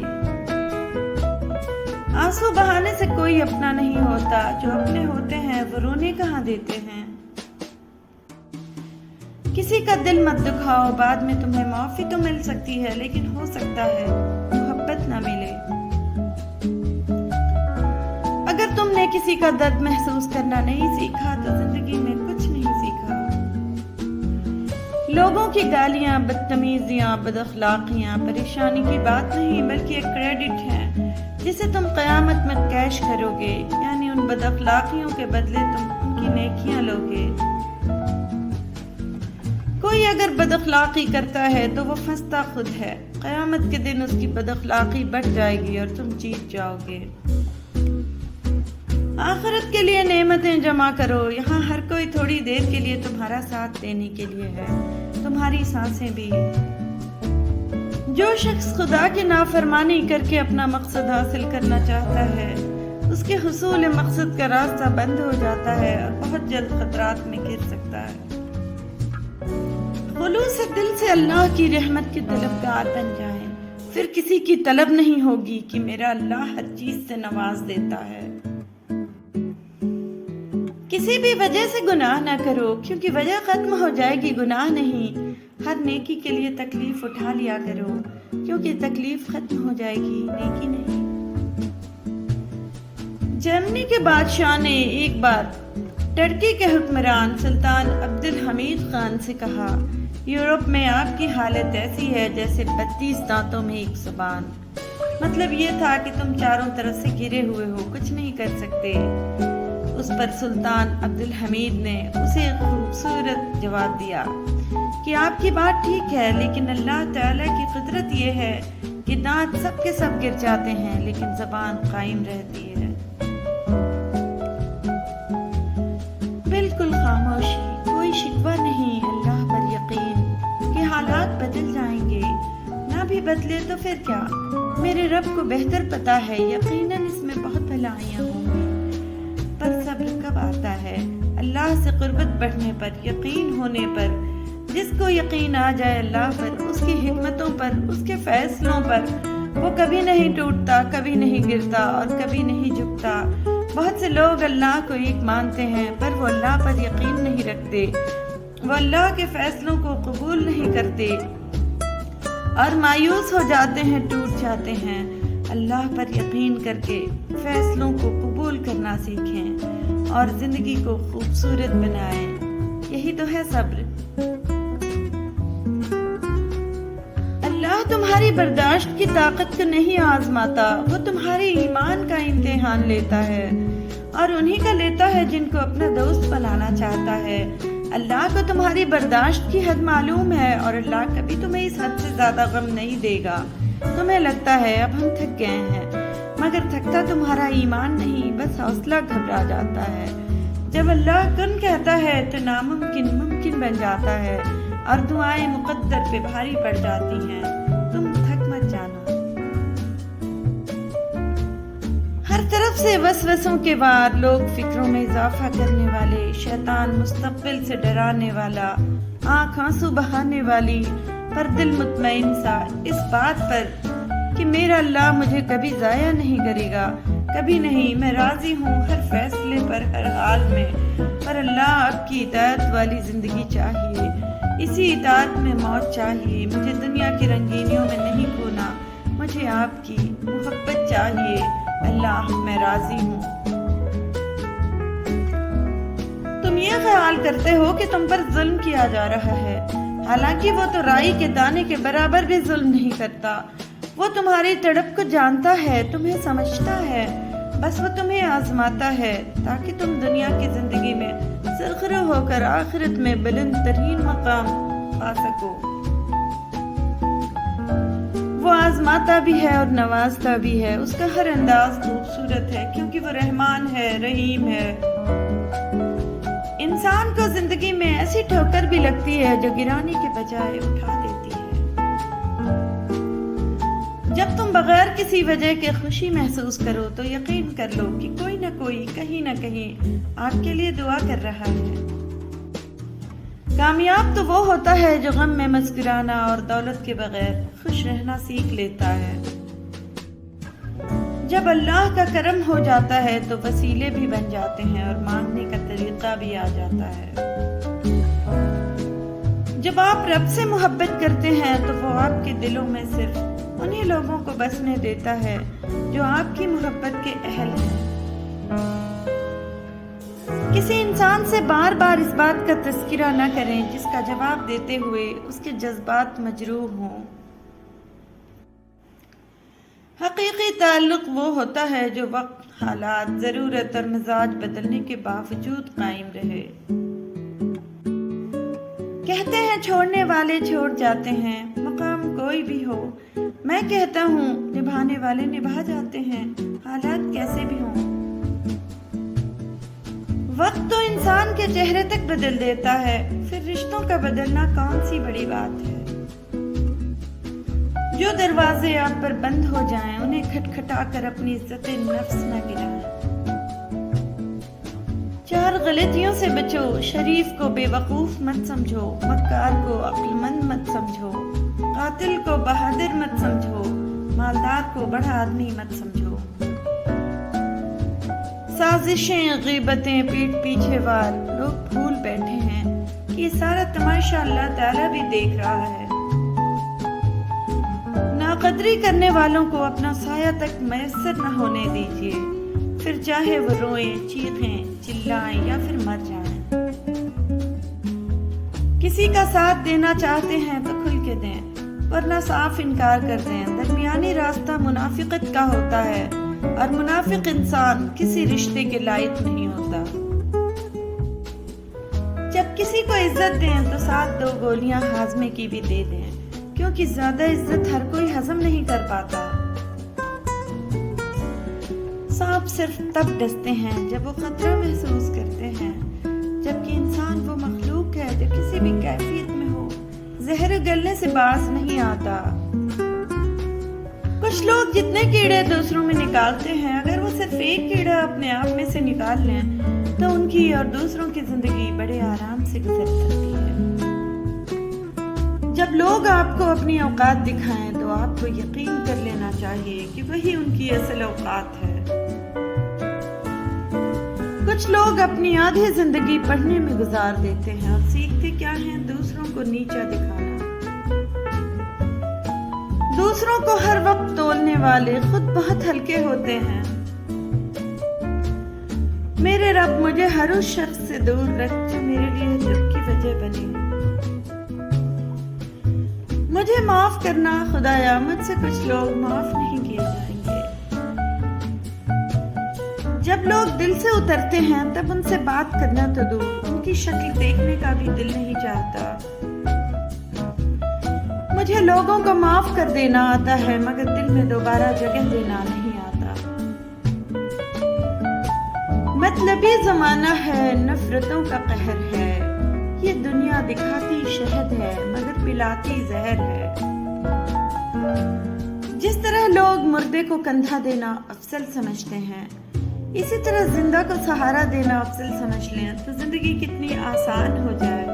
آنسو بہانے سے کوئی اپنا نہیں ہوتا، جو اپنے ہوتے ہیں وہ رونے کہاں دیتے ہیں۔ کسی کا دل مت دکھاؤ، بعد میں تمہیں معافی تو مل سکتی ہے، لیکن ہو سکتا ہے محبت نہ ملے۔ اگر تم نے کسی کا درد محسوس کرنا نہیں سیکھا تو زندگی میں کچھ نہیں سیکھا۔ لوگوں کی گالیاں، بدتمیزیاں، بد اخلاقیاں پریشانی کی بات نہیں، بلکہ ایک کریڈٹ ہے جسے تم قیامت میں کیش کرو گے، یعنی ان بد اخلاقیوں کے بدلے تم ان کی نیکیاں لو گے۔ کوئی اگر بد اخلاقی کرتا ہے تو وہ پھنستا خود ہے، قیامت کے دن اس کی بد اخلاقی بڑھ جائے گی اور تم جیت جاؤ گے۔ آخرت کے لیے نعمتیں جمع کرو، یہاں ہر کوئی تھوڑی دیر کے لیے تمہارا ساتھ دینے کے لیے ہے، تمہاری سانسیں بھی۔ جو شخص خدا کی نافرمانی کر کے اپنا مقصد حاصل کرنا چاہتا ہے، اس کے حصول مقصد کا راستہ بند ہو جاتا ہے اور بہت جلد خطرات میں گر سکتا ہے۔ خلوص دل سے اللہ کی رحمت کے طلبگار بن جائیں، پھر کسی کی طلب نہیں ہوگی کہ میرا اللہ ہر چیز سے نواز دیتا ہے۔ کسی بھی وجہ سے گناہ نہ کرو، کیونکہ وجہ ختم ہو جائے گی، گناہ نہیں۔ ہر نیکی کے لیے تکلیف اٹھا لیا کرو، کیونکہ تکلیف ختم ہو جائے گی، نیکی نہیں۔ جرمنی کے بادشاہ نے ایک بار ترکی کے حکمران سلطان عبد الحمید خان سے کہا، یورپ میں آپ کی حالت ایسی ہے جیسے 32 دانتوں میں ایک زبان۔ مطلب یہ تھا کہ تم چاروں طرف سے گھرے ہوئے ہو، کچھ نہیں کر سکتے۔ اس پر سلطان عبد الحمید نے اسے خوبصورت جواب دیا کہ آپ کی بات ٹھیک ہے، لیکن اللہ تعالیٰ کی قدرت یہ ہے کہ دانت سب کے سب گر جاتے ہیں لیکن زبان قائم رہتی ہے۔ بالکل خاموشی، کوئی شکوہ نہیں، اللہ پر یقین کہ حالات بدل جائیں گے، نہ بھی بدلے تو پھر کیا، میرے رب کو بہتر پتا ہے، یقیناً اس میں بہت بھلائیاں ہوں گی۔ پر صبر کب آتا ہے؟ اللہ سے قربت بڑھنے پر، یقین ہونے پر۔ جس کو یقین آ جائے اللہ پر، اس کی حکمتوں پر، اس کے فیصلوں پر، وہ کبھی نہیں ٹوٹتا، کبھی نہیں گرتا اور کبھی نہیں جھکتا۔ بہت سے لوگ اللہ کو ایک مانتے ہیں پر وہ اللہ پر یقین نہیں رکھتے، وہ اللہ کے فیصلوں کو قبول نہیں کرتے اور مایوس ہو جاتے ہیں، ٹوٹ جاتے ہیں۔ اللہ پر یقین کر کے فیصلوں کو قبول کرنا سیکھیں اور زندگی کو خوبصورت بنائیں، یہی تو ہے صبر۔ اللہ تمہاری برداشت کی طاقت کو نہیں آزماتا، وہ تمہارے ایمان کا امتحان لیتا ہے اور انہی کا لیتا ہے جن کو اپنا دوست بنانا چاہتا ہے۔ اللہ کو تمہاری برداشت کی حد معلوم ہے اور اللہ کبھی تمہیں اس حد سے زیادہ غم نہیں دے گا۔ تمہیں لگتا ہے اب ہم تھک گئے ہیں، مگر تھکتا تمہارا ایمان نہیں، بس حوصلہ گھبرا جاتا ہے۔ جب اللہ کن کہتا ہے تو ناممکن ممکن بن جاتا ہے اور دعائیں مقدر پہ بھاری پڑ جاتی ہیں۔ تم تھک مت جانا۔ ہر طرف سے وسوسوں کے وار، لوگ فکروں میں اضافہ کرنے والے، شیطان مستقبل سے ڈرانے والا، آنکھ آنسو بہانے والی، پر دل مطمئن سا اس بات پر کہ میرا اللہ مجھے کبھی ضائع نہیں کرے گا، کبھی نہیں، میں راضی ہوں ہر فیصلے پر، ہر حال میں۔ پر اللہ آپ کی اطاعت والی زندگی چاہیے، اسی اطاعت میں موت چاہیے، مجھے دنیا کی رنگینیوں میں نہیں کھونا، مجھے آپ کی محبت چاہیے، اللہ میں راضی ہوں۔ تم یہ خیال کرتے ہو کہ تم پر ظلم کیا جا رہا ہے، حالانکہ وہ تو رائی کے دانے کے برابر بھی ظلم نہیں کرتا۔ وہ تمہاری تڑپ کو جانتا ہے، تمہیں سمجھتا ہے، بس وہ تمہیں آزماتا ہے تاکہ تم دنیا کی زندگی میں سرخرو ہو کر آخرت میں بلند ترین مقام پا سکو۔ وہ آزماتا بھی ہے اور نوازتا بھی ہے، اس کا ہر انداز خوبصورت ہے کیونکہ وہ رحمان ہے، رحیم ہے۔ انسان کو زندگی میں ایسی ٹھوکر بھی لگتی ہے جو گرانے کے بجائے اٹھا دیتی ہے۔ جب تم بغیر کسی وجہ کے خوشی محسوس کرو تو یقین کر لو کہ کوئی نہ کوئی کہیں نہ کہیں آپ کے لیے دعا کر رہا ہے۔ کامیاب تو وہ ہوتا ہے جو غم میں مسکرانا اور دولت کے بغیر خوش رہنا سیکھ لیتا ہے۔ جب اللہ کا کرم ہو جاتا ہے تو وسیلے بھی بن جاتے ہیں اور مانگنے کا طریقہ بھی آ جاتا ہے۔ جب آپ رب سے محبت کرتے ہیں تو وہ آپ کے دلوں میں صرف انہی لوگوں کو بسنے دیتا ہے جو آپ کی محبت کے اہل ہیں۔ کسی انسان سے بار بار اس بات کا تذکرہ نہ کریں جس کا جواب دیتے ہوئے اس کے جذبات مجروح ہوں۔ حقیقی تعلق وہ ہوتا ہے جو وقت، حالات، ضرورت اور مزاج بدلنے کے باوجود قائم رہے۔ کہتے ہیں چھوڑنے والے چھوڑ جاتے ہیں، مقام کوئی بھی ہو۔ میں کہتا ہوں نبھانے والے نبھا جاتے ہیں، حالات کیسے بھی ہوں۔ وقت تو انسان کے چہرے تک بدل دیتا ہے، پھر رشتوں کا بدلنا کون سی بڑی بات ہے۔ جو دروازے آپ پر بند ہو جائیں انہیں کھٹکھٹا کر اپنی عزت نفس نہ گرائیں۔ 4 غلطیوں سے بچو، شریف کو بے وقوف مت سمجھو، مکار کو عقل مند مت سمجھو، قاتل کو بہادر مت سمجھو، مالدار کو بڑا آدمی مت سمجھو۔ سازشیں، غیبتیں، پیٹھ پیچھے وار، لوگ بھول بیٹھے ہیں کہ یہ سارا تماشا اللہ تعالیٰ بھی دیکھ رہا ہے۔ ناقدری کرنے والوں کو اپنا سایہ تک میسر نہ ہونے دیجیے، پھر چاہے وہ روئیں، چیخیں، چلائیں یا پھر مر جائیں۔ کسی کا ساتھ دینا چاہتے ہیں تو کھل کے دیں، ورنہ صاف انکار کر دیں۔ درمیانی راستہ منافقت کا ہوتا ہے، اور منافق انسان کسی رشتے کے لائق نہیں ہوتا۔ جب کسی کو عزت دیں تو ساتھ 2 گولیاں ہاضمے کی بھی دے دیں، کیونکہ زیادہ عزت ہر کوئی ہضم نہیں کر پاتا۔ سانپ صرف تب ڈستے ہیں جب وہ خطرہ محسوس کرتے ہیں، جبکہ انسان وہ مخلوق ہے جو کسی بھی کیفیت میں ہو زہر گلنے سے باز نہیں آتا۔ کچھ لوگ جتنے کیڑے دوسروں میں نکالتے ہیں، اگر وہ صرف ایک کیڑا اپنے آپ میں سے نکال لیں تو ان کی اور دوسروں کی زندگی بڑے آرام سے گزر سکتی ہے۔ جب لوگ آپ کو اپنی اوقات دکھائیں تو آپ کو یقین کر لینا چاہیے کہ وہی ان کی اصل اوقات ہے۔ کچھ لوگ اپنی آدھی زندگی پڑھنے میں گزار دیتے ہیں اور سیکھتے کیا ہیں؟ دوسروں کو نیچا دکھانا۔ دوسروں کو ہر وقت تولنے والے خود بہت ہلکے ہوتے ہیں۔ میرے رب مجھے ہر اس شخص سے دور رکھ جو میرے لیے دکھ کی وجہ بنے۔ مجھے معاف کرنا خدایا، مجھ سے کچھ لوگ معاف نہیں کیے جائیں گے۔ جب لوگ دل سے اترتے ہیں تب ان سے بات کرنا تو دور، ان کی شکل دیکھنے کا بھی دل نہیں چاہتا۔ مجھے لوگوں کو معاف کر دینا آتا ہے، مگر دل میں دوبارہ جگہ دینا نہیں آتا۔ مطلبی زمانہ ہے، نفرتوں کا قہر ہے، یہ دنیا دکھاتی شہد ہے مگر پلاتی زہر ہے۔ جس طرح لوگ مردے کو کندھا دینا افضل سمجھتے ہیں، اسی طرح زندہ کو سہارا دینا افضل سمجھ لیں تو زندگی کتنی آسان ہو جائے۔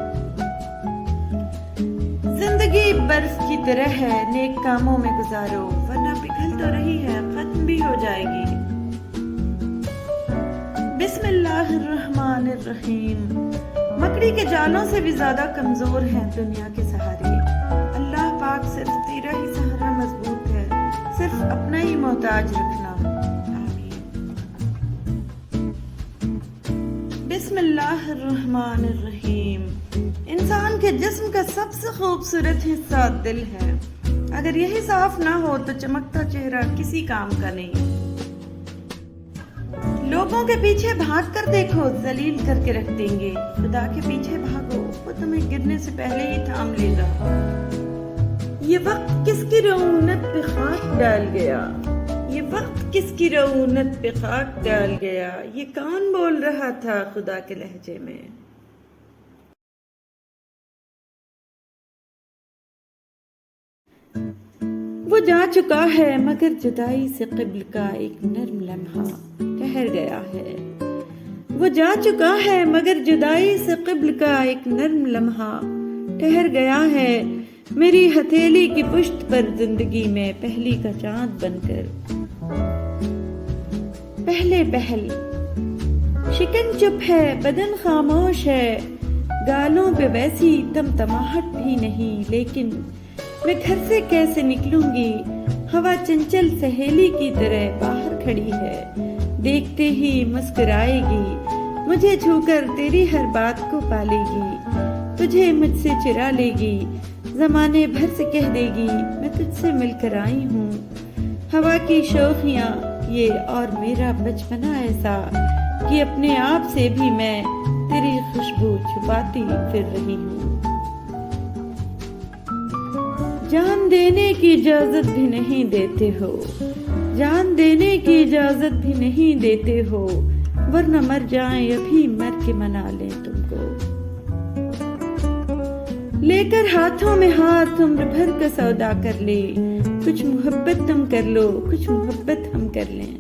زندگی برف کی طرح ہے، نیک کاموں میں گزارو، ورنہ پگھل تو رہی ہے، ختم بھی ہو جائے گی۔ بسم اللہ الرحمن الرحیم۔ مکڑی کے جالوں سے بھی زیادہ کمزور ہیں دنیا کے سہارے۔ اللہ پاک صرف تیرا ہی سہارا مضبوط ہے، صرف اپنا ہی محتاج رکھنا۔ بسم اللہ الرحمن الرحیم۔ انسان کے جسم کا سب سے خوبصورت حصہ دل ہے، اگر یہی صاف نہ ہو تو چمکتا چہرہ کسی کام کا نہیں۔ لوگوں کے پیچھے بھاگ کر دیکھو، ذلیل کر کے رکھ دیں گے۔ خدا کے پیچھے بھاگو، وہ تمہیں گرنے سے پہلے ہی تھام لے گا۔ یہ وقت کس کی رعونت پہ خاک ڈال گیا، یہ وقت کس کی رعونت پہ خاک ڈال گیا، یہ کون بول رہا تھا خدا کے لہجے میں؟ وہ جا چکا ہے مگر جدائی سے قبل کا ایک نرم لمحہ ٹھہر گیا ہے۔ وہ جا چکا ہے مگر جدائی سے قبل کا ایک نرم لمحہ ٹھہر گیا ہے، میری ہتھیلی کی پشت پر زندگی میں پہلی کا چاند بن کر۔ پہلے پہل شکن چپ ہے، بدن خاموش ہے، گالوں پہ ویسی تمتماہٹ بھی نہیں، لیکن میں گھر سے کیسے نکلوں گی؟ ہوا چنچل سہیلی کی طرح باہر کھڑی ہے، دیکھتے ہی مسکرائے گی، مجھے چھو کر تیری ہر بات کو پالے گی، تجھے مجھ سے چرا لے گی، زمانے بھر سے کہہ دے گی میں تجھ سے مل کر آئی ہوں۔ ہوا کی شوخیاں یہ اور میرا بچپنا ایسا کہ اپنے آپ سے بھی میں تیری خوشبو چھپاتی پھر رہی ہوں۔ جان دینے کی اجازت بھی نہیں دیتے ہو، جان دینے کی اجازت بھی نہیں دیتے ہو، ورنہ مر جائیں ابھی مر کے منا لیں تم کو۔ لے کر ہاتھوں میں ہاتھ عمر بھر کا سودا کر لے، کچھ محبت تم کر لو، کچھ محبت ہم کر لیں۔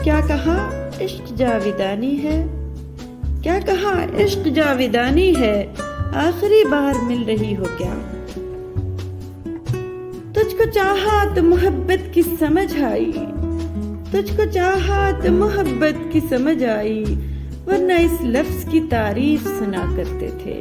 کیا کہا عشق جاویدانی ہے، کیا کہا عشق جاویدانی ہے، آخری بار مل رہی ہو کیا؟ تجھ کو چاہا تو محبت کی سمجھ آئی، تجھ کو چاہا تو محبت کی سمجھ آئی، ورنہ اس لفظ کی تعریف سنا کرتے تھے۔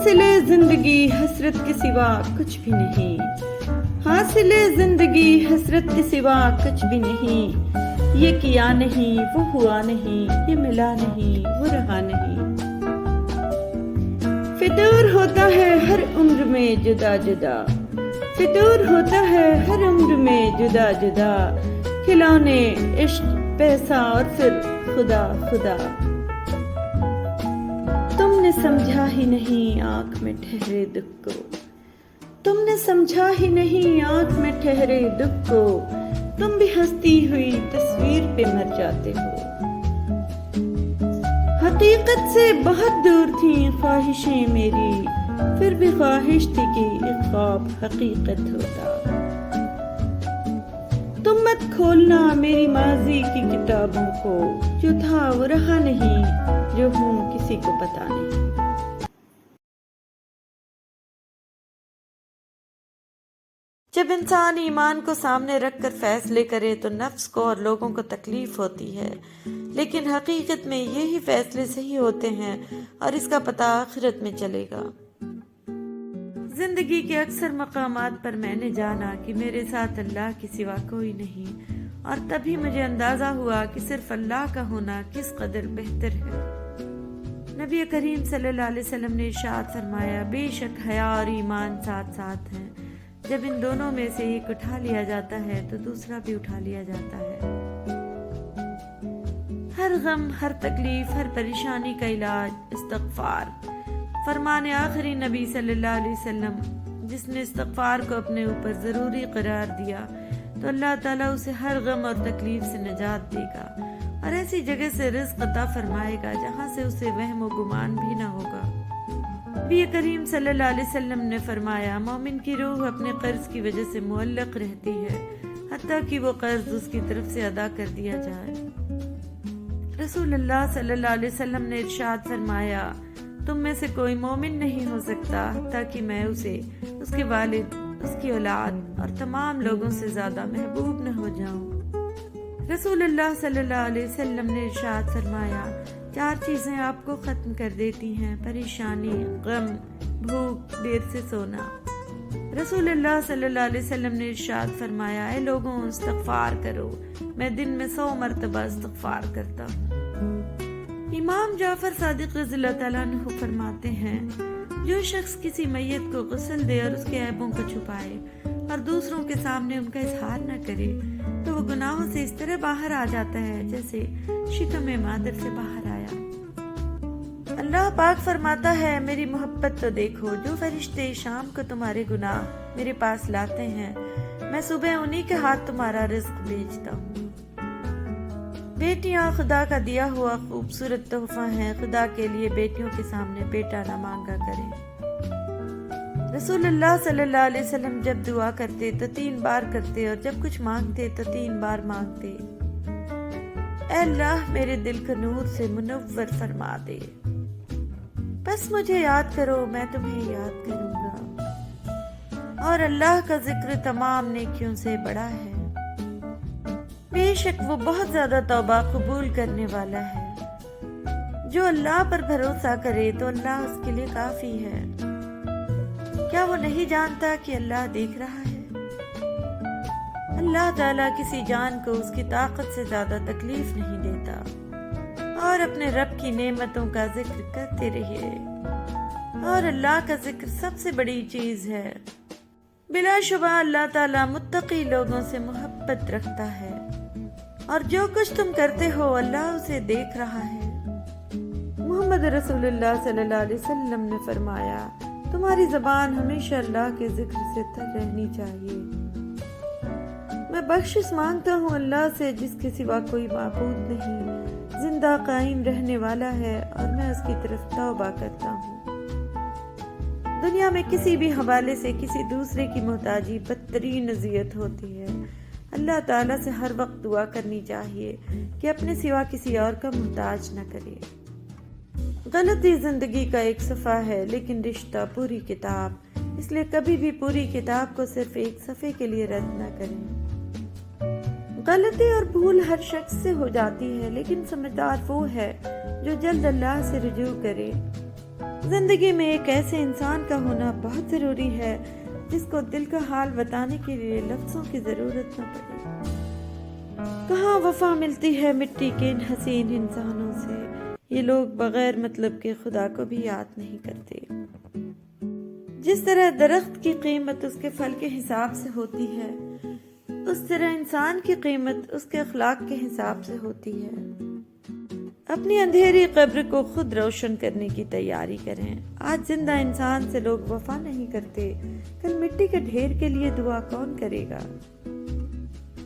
حاصل زندگی حسرت کے سوا کچھ بھی نہیں، حاصل زندگی حسرت کے سوا کچھ بھی نہیں، یہ کیا نہیں وہ ہوا نہیں، یہ ملا نہیں وہ رہا نہیں۔ فطور ہوتا ہے ہر عمر میں جدا جدا، فطور ہوتا ہے ہر عمر میں جدا جدا، کھلونے عشق پیسہ اور پھر خدا خدا۔ تم نے سمجھا ہی نہیں آنکھ میں ٹھہرے دکھ کو، تم نے سمجھا ہی نہیں آنکھ میں ٹھہرے دکھ کو، تم بھی ہنستی ہوئی تصویر پہ مر جاتے ہو۔ حقیقت سے بہت دور تھیں خواہشیں میری، پھر بھی خواہش تھی کہ ایک خواب حقیقت ہوتا۔ تم مت کھولنا میری ماضی کی کتابوں کو، جو تھا وہ رہا نہیں، جو ہوں کسی کو پتا نہیں۔ جب انسان ایمان کو سامنے رکھ کر فیصلے کرے تو نفس کو اور لوگوں کو تکلیف ہوتی ہے، لیکن حقیقت میں یہی فیصلے صحیح ہوتے ہیں اور اس کا پتہ آخرت میں چلے گا۔ زندگی کے اکثر مقامات پر میں نے جانا کہ میرے ساتھ اللہ کے سوا کوئی نہیں، اور تبھی مجھے اندازہ ہوا کہ صرف اللہ کا ہونا کس قدر بہتر ہے۔ نبی کریم صلی اللہ علیہ وسلم نے ارشاد فرمایا، بے شک حیا اور ایمان ساتھ ساتھ ہیں، جب ان دونوں میں سے ایک اٹھا لیا جاتا ہے تو دوسرا بھی اٹھا لیا جاتا ہے۔ ہر غم، ہر تکلیف، ہر پریشانی کا علاج استغفار۔ فرمان آخری نبی صلی اللہ علیہ وسلم، جس نے استغفار کو اپنے اوپر ضروری قرار دیا تو اللہ تعالیٰ اسے ہر غم اور تکلیف سے نجات دے گا اور ایسی جگہ سے رزق عطا فرمائے گا جہاں سے اسے وہم و گمان بھی نہ ہوگا۔ نبی کریم صلی اللہ علیہ وسلم نے فرمایا، مومن کی روح اپنے قرض کی وجہ سے معلق رہتی ہے حتیٰ کہ وہ قرض اس کی طرف سے ادا کر دیا جائے۔ رسول اللہ صلی اللہ علیہ وسلم نے ارشاد فرمایا، تم میں سے کوئی مومن نہیں ہو سکتا حتیٰ کہ میں اسے، اس کے والد، اس کی اولاد اور تمام لوگوں سے زیادہ محبوب نہ ہو جاؤں۔ رسول اللہ صلی اللہ علیہ وسلم نے ارشاد فرمایا، 4 چیزیں آپ کو ختم کر دیتی ہیں، پریشانی، غم، بھوک، دیر سے سونا۔ رسول اللہ صلی اللہ علیہ وسلم نے ارشاد فرمایا، اے لوگوں استغفار کرو، میں دن میں 100 مرتبہ استغفار کرتا ہوں۔ امام جعفر صادق رضی اللہ تعالیٰ عنہ فرماتے ہیں، جو شخص کسی میت کو غسل دے اور اس کے عیبوں کو چھپائے اور دوسروں کے سامنے ان کا اظہار نہ کرے تو وہ گناہوں سے اس طرح باہر آ جاتا ہے جیسے شکم مادر سے باہر آیا۔ اللہ پاک فرماتا ہے، میری محبت تو دیکھو، جو فرشتے شام کو تمہارے گناہ میرے پاس لاتے ہیں، میں صبح انہی کے ہاتھ تمہارا رزق بھیجتا ہوں۔ بیٹیاں خدا کا دیا ہوا خوبصورت تحفہ ہیں، خدا کے لیے بیٹیوں کے سامنے بیٹا نہ مانگا کریں۔ رسول اللہ صلی اللہ علیہ وسلم جب دعا کرتے تو 3 بار کرتے اور جب کچھ مانگتے تو 3 بار مانگتے، اے اللہ میرے دل کو نور سے منور فرما دے، بس مجھے یاد کرو میں تمہیں یاد کروں گا، اور اللہ کا ذکر تمام نیکیوں سے بڑا ہے، بے شک وہ بہت زیادہ توبہ قبول کرنے والا ہے۔ جو اللہ پر بھروسہ کرے تو اللہ اس کے لیے کافی ہے۔ کیا وہ نہیں جانتا کہ اللہ دیکھ رہا ہے؟ اللہ تعالیٰ کسی جان کو اس کی طاقت سے زیادہ تکلیف نہیں دیتا، اور اپنے رب کی نعمتوں کا ذکر کرتے رہیے، اور اللہ کا ذکر سب سے بڑی چیز ہے۔ بلا شبہ اللہ تعالیٰ متقی لوگوں سے محبت رکھتا ہے، اور جو کچھ تم کرتے ہو اللہ اسے دیکھ رہا ہے۔ محمد رسول اللہ صلی اللہ علیہ وسلم نے فرمایا، تمہاری زبان ہمیشہ اللہ کے ذکر سے تر رہنی چاہیے۔ میں بخشش مانگتا ہوں اللہ سے جس کے سوا کوئی معبود نہیں، زندہ قائم رہنے والا ہے، اور میں اس کی طرف توبہ کرتا ہوں۔ دنیا میں کسی بھی حوالے سے کسی دوسرے کی محتاجی بدترین اذیت ہوتی ہے۔ اللہ تعالیٰ سے ہر وقت دعا کرنی چاہیے کہ اپنے سوا کسی اور کا محتاج نہ کرے۔ غلطی زندگی کا ایک صفحہ ہے لیکن رشتہ پوری کتاب، اس لیے کبھی بھی پوری کتاب کو صرف ایک صفحے کے لیے رد نہ کریں۔ غلطی اور بھول ہر شخص سے ہو جاتی ہے، لیکن سمجھدار وہ ہے جو جلد اللہ سے رجوع کرے۔ زندگی میں ایک ایسے انسان کا ہونا بہت ضروری ہے جس کو دل کا حال بتانے کے لیے لفظوں کی ضرورت نہ پڑے۔ کہاں وفا ملتی ہے مٹی کے ان حسین انسانوں سے، یہ لوگ بغیر مطلب کے خدا کو بھی یاد نہیں کرتے۔ جس طرح درخت کی قیمت اس کے پھل کے حساب سے ہوتی ہے، اس طرح انسان کی قیمت اس کے اخلاق کے حساب سے ہوتی ہے۔ اپنی اندھیری قبر کو خود روشن کرنے کی تیاری کریں۔ آج زندہ انسان سے لوگ وفا نہیں کرتے، کل مٹی کے ڈھیر کے لیے دعا کون کرے گا؟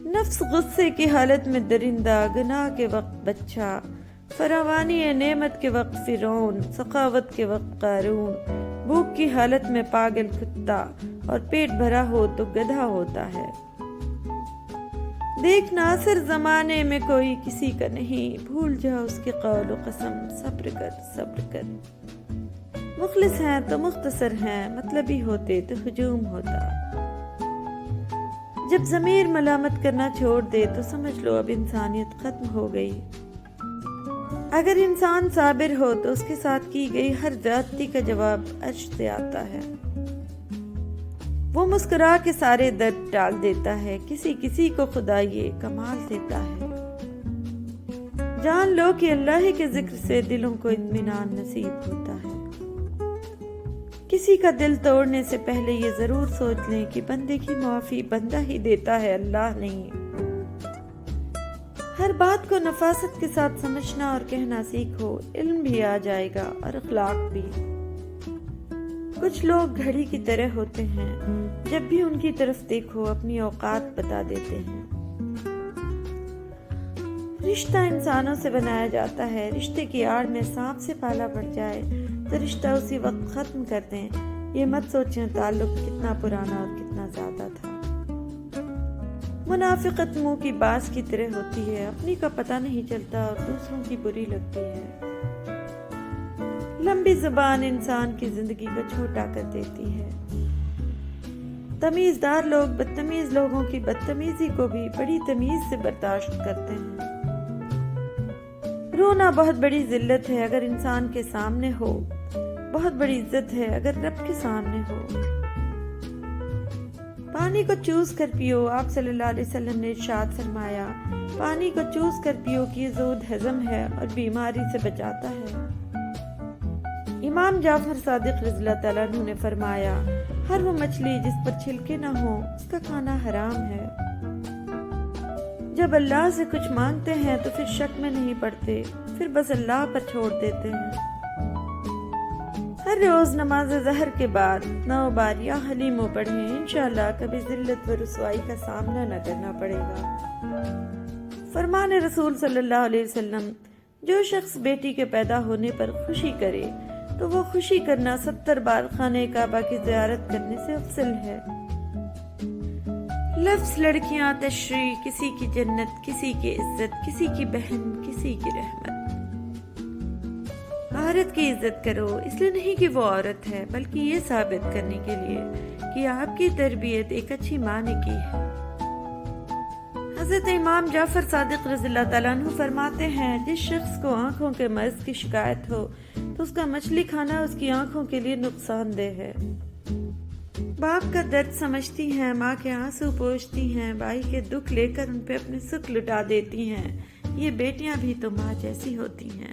نفس غصے کی حالت میں درندہ، گناہ کے وقت بچہ، فراوانی نعمت کے وقت فرعون، سخاوت کے وقت قارون، بھوک کی حالت میں پاگل کتا اور پیٹ بھرا ہو تو گدھا ہوتا ہے۔ دیکھ ناصر زمانے میں کوئی کسی کا نہیں، بھول جا اس کے قول و قسم، صبر کر صبر کر۔ مخلص ہیں تو مختصر ہیں، مطلبی ہوتے تو ہجوم ہوتا۔ جب ضمیر ملامت کرنا چھوڑ دے تو سمجھ لو اب انسانیت ختم ہو گئی۔ اگر انسان صابر ہو تو اس کے ساتھ کی گئی ہر زیادتی کا جواب عرش سے آتا ہے۔ وہ مسکرا کے سارے درد ٹال دیتا ہے، کسی کو خدا یہ کمال دیتا ہے۔ جان لو کہ اللہ ہی کے ذکر سے دلوں کو اطمینان نصیب ہوتا ہے۔ کسی کا دل توڑنے سے پہلے یہ ضرور سوچ لیں کہ بندے کی معافی بندہ ہی دیتا ہے، اللہ نہیں۔ ہر بات کو نفاست کے ساتھ سمجھنا اور کہنا سیکھو، علم بھی آ جائے گا اور اخلاق بھی۔ کچھ لوگ گھڑی کی طرح ہوتے ہیں، جب بھی ان کی طرف دیکھو اپنی اوقات بتا دیتے ہیں۔ رشتہ انسانوں سے بنایا جاتا ہے، رشتے کی آڑ میں سانپ سے پالا پڑ جائے تو رشتہ اسی وقت ختم کر دیں۔ یہ مت سوچیں تعلق کتنا پرانا اور کتنا زیادہ تھا۔ منافقت منہ کی باز کی طرح ہوتی ہے، اپنی کا پتہ نہیں چلتا اور دوسروں کی بری لگتی ہے۔ لمبی زبان انسان کی زندگی کو چھوٹا کر دیتی ہے۔ تمیزدار لوگ بدتمیز لوگوں کی بدتمیزی کو بھی بڑی تمیز سے برداشت کرتے ہیں۔ رونا بہت بڑی ذلت ہے اگر انسان کے سامنے ہو، بہت بڑی عزت ہے اگر رب کے سامنے ہو۔ پانی کو چوس کر پیو، آپ صلی اللہ علیہ وسلم نے ارشاد فرمایا، پانی کو چوس کر پیو کہ یہ زود ہضم ہے اور بیماری سے بچاتا ہے۔ امام جعفر صادق رضی اللہ تعالیٰ عنہ نے فرمایا، ہر وہ مچھلی جس پر چھلکے نہ ہوں اس کا کھانا حرام ہے۔ جب اللہ سے کچھ مانگتے ہیں تو پھر شک میں نہیں پڑتے، پھر بس اللہ پر چھوڑ دیتے ہیں۔ ہر روز نماز ظہر کے بعد 9 بار یا حلیمو پڑھیں، انشاءاللہ کبھی ذلت و رسوائی کا سامنا نہ کرنا پڑے گا۔ فرمان رسول صلی اللہ علیہ وسلم، جو شخص بیٹی کے پیدا ہونے پر خوشی کرے تو وہ خوشی کرنا 70 بار خانہ کعبہ کی زیارت کرنے سے افضل ہے۔ لفظ لڑکیاں تشریح، کسی کی جنت، کسی کی عزت، کسی کی بہن، کسی کی رحمت۔ عورت کی عزت کرو اس لیے نہیں کہ وہ عورت ہے، بلکہ یہ ثابت کرنے کے لیے کہ آپ کی تربیت ایک اچھی ماں نے کی ہے۔ حضرت امام جعفر صادق رضی اللہ تعالیٰ عنہ فرماتے ہیں، جس شخص کو آنکھوں کے مرض کی شکایت ہو تو اس کا مچھلی کھانا اس کی آنکھوں کے لیے نقصان دہ ہے۔ باپ کا درد سمجھتی ہیں، ماں کے آنسو پوچھتی ہیں، بھائی کے دکھ لے کر ان پہ اپنے سکھ لٹا دیتی ہیں۔ یہ بیٹیاں بھی تو ماں جیسی ہوتی ہیں۔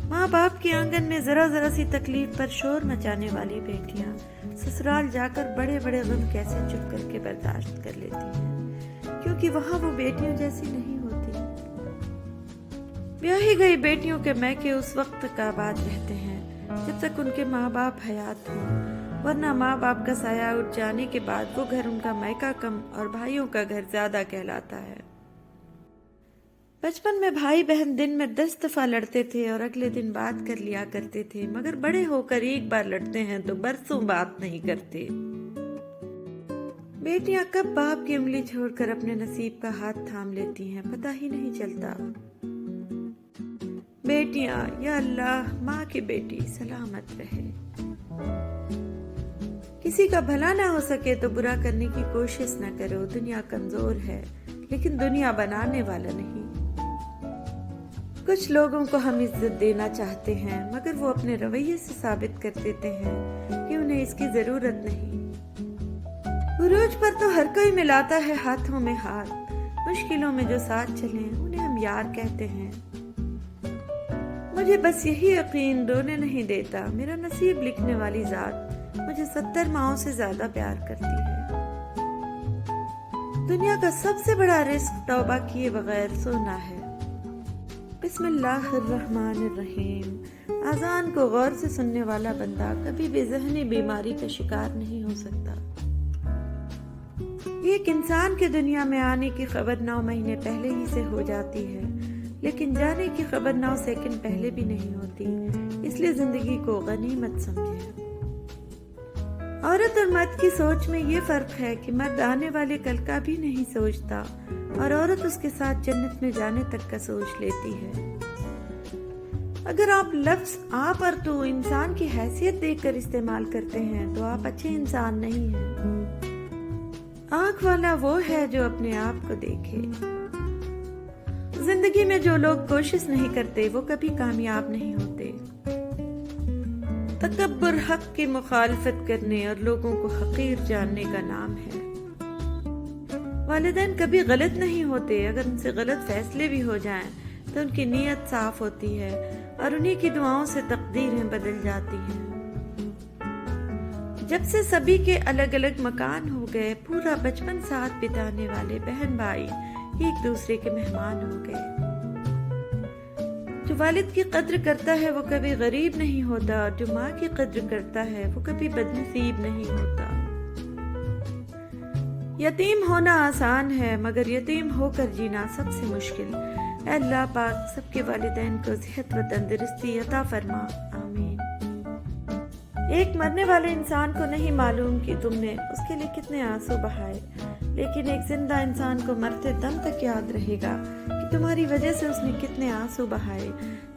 ماں باپ کے آنگن میں ذرا ذرا سی تکلیف پر شور مچانے والی بیٹیاں سسرال جا کر بڑے بڑے غم کیسے چپ کر کے برداشت کر لیتی ہیں، کیونکہ وہاں وہ بیٹیوں جیسی نہیں ہوتی۔ بیاہی گئی بیٹیوں کے میکے اس وقت تک آباد رہتے ہیں جب تک ان کے ماں باپ حیات ہوں، ورنہ ماں باپ کا سایہ اٹھ جانے کے بعد وہ گھر ان کا میکہ کم اور بھائیوں کا گھر زیادہ کہلاتا ہے۔ بچپن میں بھائی بہن دن میں 10 دفعہ لڑتے تھے اور اگلے دن بات کر لیا کرتے تھے، مگر بڑے ہو کر ایک بار لڑتے ہیں تو برسوں بات نہیں کرتے۔ بیٹیاں کب باپ کی انگلی چھوڑ کر اپنے نصیب کا ہاتھ تھام لیتی ہیں پتہ ہی نہیں چلتا۔ بیٹیاں، یا اللہ ماں کی بیٹی سلامت رہے۔ کسی کا بھلا نہ ہو سکے تو برا کرنے کی کوشش نہ کرو، دنیا کمزور ہے لیکن دنیا بنانے والا نہیں۔ کچھ لوگوں کو ہم عزت دینا چاہتے ہیں مگر وہ اپنے رویے سے ثابت کر دیتے ہیں کہ انہیں اس کی ضرورت نہیں۔ عروج پر تو ہر کوئی ملاتا ہے ہاتھوں میں ہاتھ، مشکلوں میں جو ساتھ چلیں انہیں ہم یار کہتے ہیں۔ مجھے بس یہی یقین رونے نہیں دیتا، میرا نصیب لکھنے والی ذات مجھے 70 ماؤں سے زیادہ پیار کرتی ہے۔ دنیا کا سب سے بڑا رزق توبہ کیے بغیر سونا ہے۔ بسم اللہ الرحمن الرحیم۔ اذان کو غور سے سننے والا بندہ کبھی بھی ذہنی بیماری کا شکار نہیں ہو سکتا۔ ایک انسان کے دنیا میں آنے کی خبر 9 مہینے پہلے ہی سے ہو جاتی ہے، لیکن جانے کی خبر 9 سیکنڈ پہلے بھی نہیں ہوتی، اس لیے زندگی کو غنیمت سمجھیں۔ عورت اور مرد کی سوچ میں یہ فرق ہے کہ مرد آنے والے کل کا بھی نہیں سوچتا اور عورت اس کے ساتھ جنت میں جانے تک کا سوچ لیتی ہے۔ اگر آپ لفظ آپ اور تو انسان کی حیثیت دیکھ کر استعمال کرتے ہیں تو آپ اچھے انسان نہیں ہیں۔ آنکھ والا وہ ہے جو اپنے آپ کو دیکھے۔ زندگی میں جو لوگ کوشش نہیں کرتے وہ کبھی کامیاب نہیں ہوتے۔ تکبر حق کی مخالفت کرنے اور لوگوں کو حقیر جاننے کا نام ہے۔ والدین کبھی غلط نہیں ہوتے، اگر ان سے غلط فیصلے بھی ہو جائیں تو ان کی نیت صاف ہوتی ہے اور انہی کی دعاؤں سے تقدیریں بدل جاتی ہیں۔ جب سے سبھی کے الگ الگ مکان ہو گئے، پورا بچپن ساتھ بتانے والے بہن بھائی ایک دوسرے کے مہمان ہو گئے۔ جو والد کی قدر کرتا ہے وہ کبھی غریب نہیں ہوتا، اور جو ماں کی قدر کرتا ہے وہ کبھی بدنصیب نہیں ہوتا۔ یتیم ہونا آسان ہے مگر یتیم ہو کر جینا سب سے مشکل۔ اے اللہ پاک سب کے والدین کو صحت و تندرستی عطا فرما، آمین۔ ایک مرنے والے انسان کو نہیں معلوم کہ تم نے اس کے لیے کتنے آنسو بہائے، لیکن ایک زندہ انسان کو مرتے دم تک یاد رہے گا کہ تمہاری وجہ سے اس نے کتنے آنسو بہائے۔